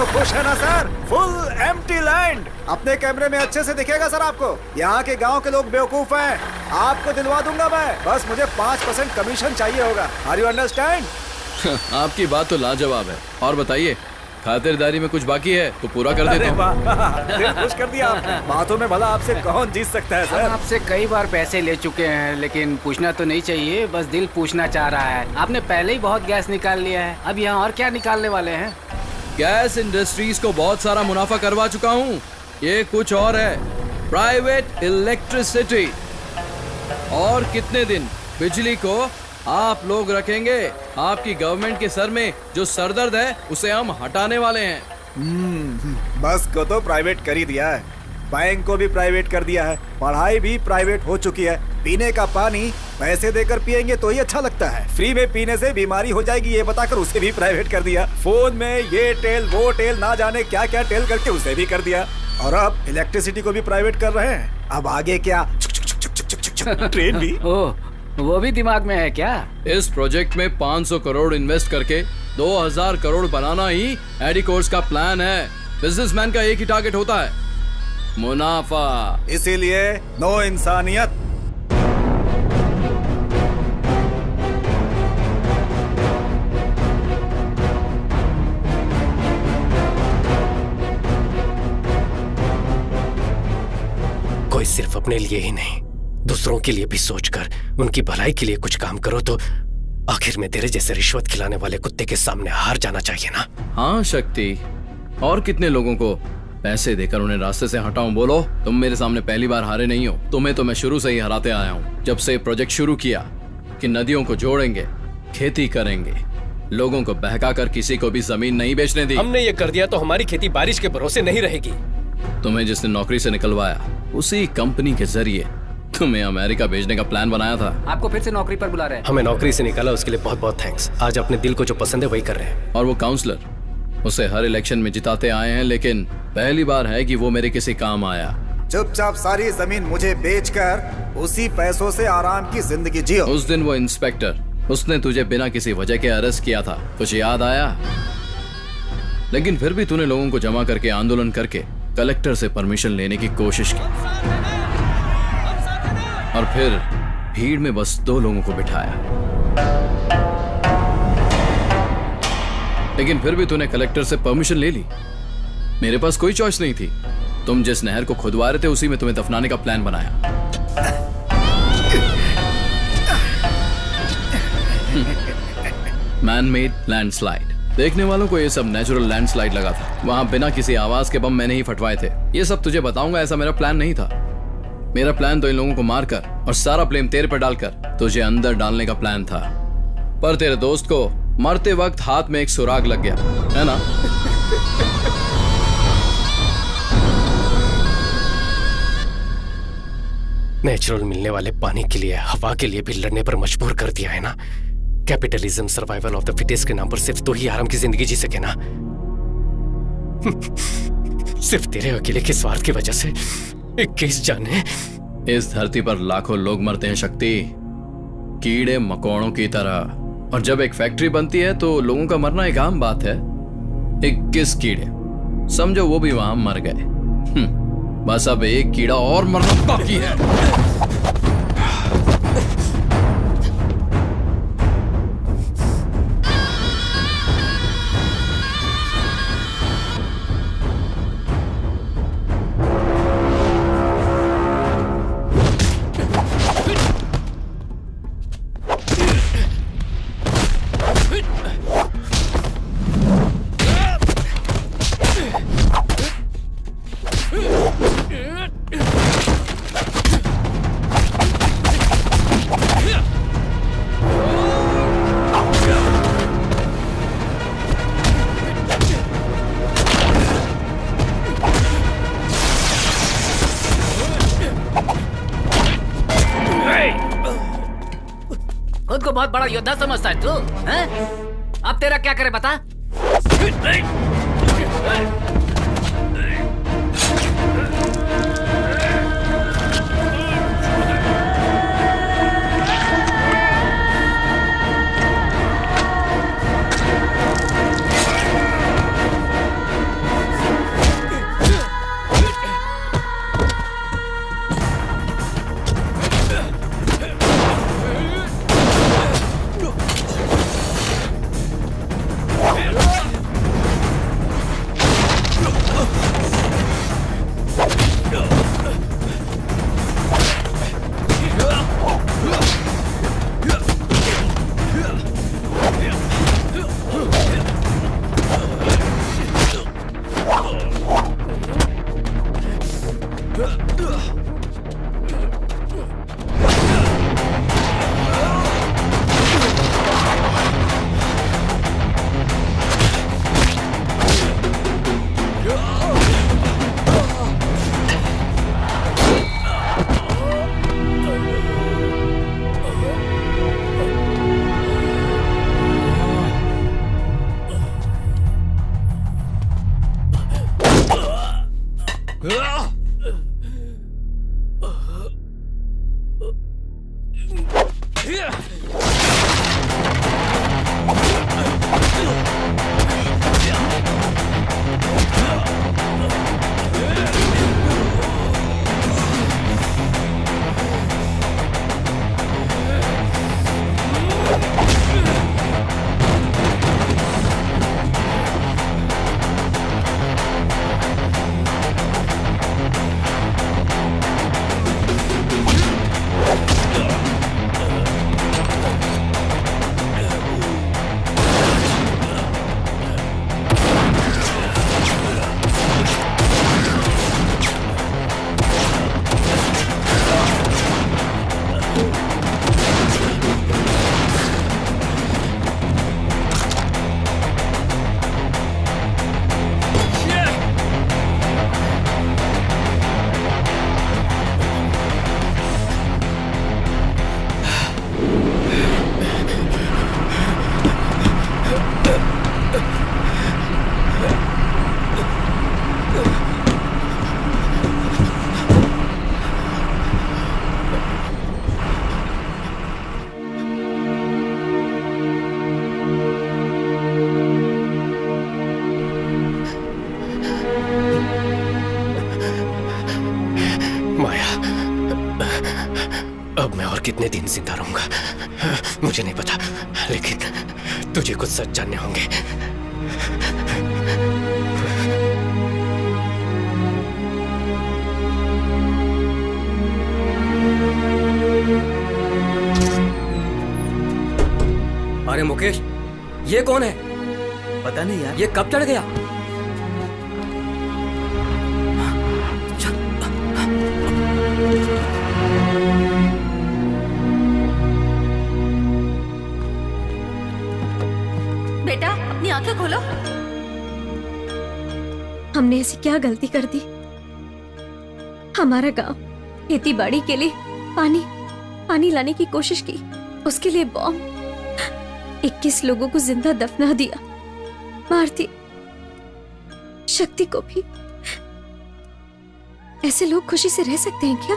खुश है ना सर? Full empty land. अपने कैमरे में अच्छे से दिखेगा सर आपको। यहाँ के गांव के लोग बेवकूफ हैं। आपको दिलवा दूंगा मैं, बस मुझे 5% कमीशन चाहिए होगा। Are you understand?
आपकी बात तो लाजवाब है। और बताइए, खातिरदारी में कुछ बाकी है तो पूरा कर देता हूँ।
दिल खुश कर दिया आपने। बातों में भला आपसे कौन जीत सकता है सर?
हम आपसे कई बार पैसे ले चुके हैं, लेकिन पूछना तो नहीं चाहिए, बस दिल पूछना चाह रहा है। आपने पहले ही बहुत गैस निकाल लिया है, अब यहाँ और क्या निकालने वाले हैं?
गैस इंडस्ट्रीज को बहुत सारा मुनाफा करवा चुका हूँ। ये कुछ और है, प्राइवेट इलेक्ट्रिसिटी। और कितने दिन बिजली को आप लोग रखेंगे? आपकी गवर्नमेंट के सर में जो सरदर्द है उसे हम हटाने वाले हैं।
बस को तो प्राइवेट कर ही दिया है, बैंक को भी प्राइवेट कर दिया है, पढ़ाई भी प्राइवेट हो चुकी है। पीने का पानी पैसे देकर पिएंगे तो ही अच्छा लगता है, फ्री में पीने से बीमारी हो जाएगी ये बताकर उसे भी प्राइवेट कर दिया। फोन में ये टेल वो टेल, ना जाने क्या क्या टेल करके उसे भी कर दिया। और अब इलेक्ट्रिसिटी को भी प्राइवेट कर रहे हैं। अब आगे क्या? ट्रेन भी।
वो भी दिमाग में है क्या?
इस प्रोजेक्ट में 500 करोड़ इन्वेस्ट करके 2000 करोड़ बनाना ही एडिकोर्स का प्लान है। बिजनेसमैन का एक ही टारगेट होता है, मुनाफा।
इसीलिए नो इंसानियत।
कोई सिर्फ अपने लिए ही नहीं, दूसरों के लिए भी सोचकर उनकी भलाई के लिए कुछ काम करो तो आखिर में तेरे जैसे रिश्वत खिलाने वाले कुत्ते के सामने हार जाना चाहिए ना?
हाँ शक्ति, और कितने लोगों को पैसे देकर उन्हें रास्ते से हटाऊं? बोलो, तुम मेरे सामने पहली बार हारे नहीं हो। तुम्हें तो मैं शुरू से ही हराते आया हूँ। जब से प्रोजेक्ट शुरू किया कि नदियों को जोड़ेंगे, खेती करेंगे, लोगों को बहका कर किसी को भी जमीन नहीं बेचने दी।
हमने ये कर दिया तो हमारी खेती बारिश के भरोसे नहीं रहेगी।
तुम्हें जिसने नौकरी से निकलवाया उसी कंपनी के जरिए तुम्हें अमेरिका भेजने का प्लान बनाया था।
आपको फिर से नौकरी पर बुला रहे हैं।
हमें नौकरी से निकाला, उसके लिए बहुत बहुत थैंक्स। आज अपने दिल को जो पसंद है वही कर रहे हैं।
और वो काउंसलर, उसे हर इलेक्शन में जिताते आए हैं, लेकिन पहली बार है कि वो मेरे किसी काम आया।
चुपचाप सारी जमीन मुझे बेचकर उसी पैसों से आराम की जिंदगी जियो।
उस दिन वो इंस्पेक्टर, उसने तुझे बिना किसी वजह के अरेस्ट किया था, कुछ याद आया? लेकिन फिर भी तूने लोगों को जमा करके आंदोलन करके कलेक्टर से परमिशन लेने की कोशिश की, और फिर भीड़ में बस 2 लोगों को बिठाया। लेकिन फिर भी तूने कलेक्टर से परमिशन ले ली। मेरे पास कोई चॉइस नहीं थी। तुम जिस नहर को खुदवा रहे थे उसी में तुम्हें दफनाने का प्लान बनाया। Man made landslide. देखने वालों को ये सब नेचुरल लैंडस्लाइड लगा था। वहां बिना किसी आवाज के बम मैंने ही फटवाए थे। ये सब तुझे बताऊंगा, ऐसा मेरा प्लान नहीं था। मेरा प्लान तो इन लोगों को मारकर और सारा ब्लेम तेरे पर डालकर तुझे अंदर डालने का प्लान था। पर तेरे दोस्त को मरते वक्त हाथ में एक सुराग लग गया, है ना?
नेचुरल मिलने वाले पानी के लिए, हवा के लिए भी लड़ने पर मजबूर कर दिया है ना। Capitalism, survival of the fittest के नाम पर सिर्फ तो ही आराम की जिंदगी जी सके ना। सिर्फ तेरे अकेले के स्वार्थ की वजह से 21 जाने।
इस धरती पर लाखों लोग मरते हैं शक्ति, कीड़े मकोड़ों की तरह, और जब एक फैक्ट्री बनती है तो लोगों का मरना एक आम बात है। 21 कीड़े, समझो वो भी वहां मर गए। बस अब एक कीड़ा और मरना बाकी है।
खुद को बहुत बड़ा योद्धा समझता है तू, हैं? अब तेरा क्या करे बता?
कितने दिन जिंदा रहूंगा मुझे नहीं पता, लेकिन तुझे कुछ सच जानने होंगे।
अरे मुकेश, ये कौन है?
पता नहीं यार।
ये कब चढ़ गया?
बेटा अपनी आंखें खोलो।
हमने ऐसी क्या गलती कर दी? हमारा गांव खेती बाड़ी के लिए पानी लाने की कोशिश की, उसके लिए बॉम्ब, 21 लोगों को जिंदा दफना दिया, मार दी शक्ति को भी। ऐसे लोग खुशी से रह सकते हैं क्या?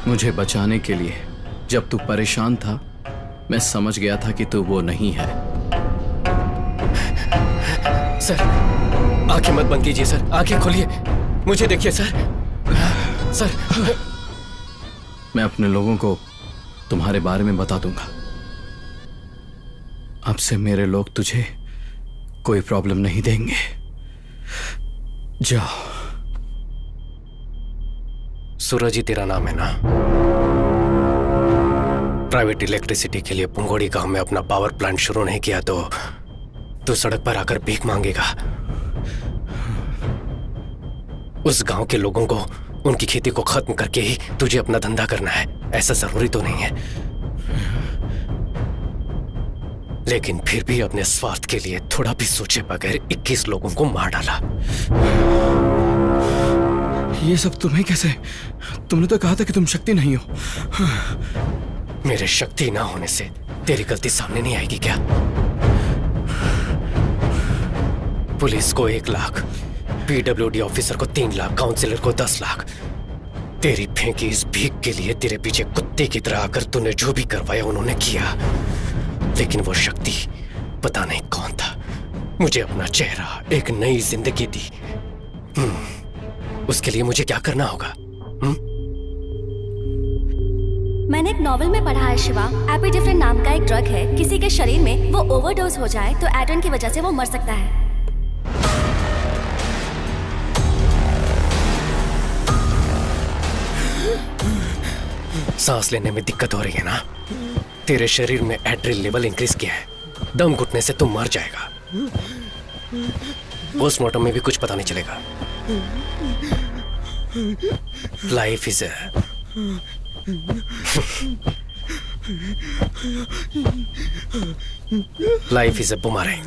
मुझे बचाने के लिए जब तू परेशान था, मैं समझ गया था कि तू वो नहीं है।
सर, आंखें मत बंद कीजिए सर, आंखें खोलिए, मुझे देखिए सर। सर,
मैं अपने लोगों को तुम्हारे बारे में बता दूंगा। अब से मेरे लोग तुझे कोई प्रॉब्लम नहीं देंगे। जाओ।
सूरज ही तेरा नाम है ना? प्राइवेट इलेक्ट्रिसिटी के लिए पुंगोड़ी गांव में अपना पावर प्लांट शुरू नहीं किया तो तू सड़क पर आकर भीख मांगेगा। उस गांव के लोगों को उनकी खेती को खत्म करके ही तुझे अपना धंधा करना है, ऐसा जरूरी तो नहीं है। लेकिन फिर भी अपने स्वार्थ के लिए थोड़ा भी सोचे बगैर 21 लोगों को मार डाला।
ये सब तुम्हें कैसे? तुमने तो कहा था कि तुम शक्ति नहीं हो।
मेरे शक्ति ना होने से तेरी गलती सामने नहीं आएगी क्या? पुलिस को 1 लाख, पीडब्ल्यूडी ऑफिसर को 3 लाख, काउंसिलर को 10 लाख। तेरी फेंकी इस भीख के लिए तेरे पीछे कुत्ते की तरह आकर तूने जो भी करवाया उन्होंने किया। लेकिन वो शक्ति पता नहीं कौन था, मुझे अपना चेहरा, एक नई जिंदगी दी। उसके लिए मुझे क्या करना होगा?
मैंने एक नॉवेल में पढ़ा है शिवा, एपिडेफ्रिन नाम का एक ड्रग है, किसी के शरीर में वो ओवरडोज हो जाए तो एड्रेन की वजह से वो मर सकता है।
सांस लेने में दिक्कत हो रही है ना? तेरे शरीर में एड्रेनल लेवल इंक्रीज किया है, दम घुटने से तुम मर जाएगा। पोस्टमार्टम में भी कुछ पता नहीं चलेगा। Life is life is a boomerang.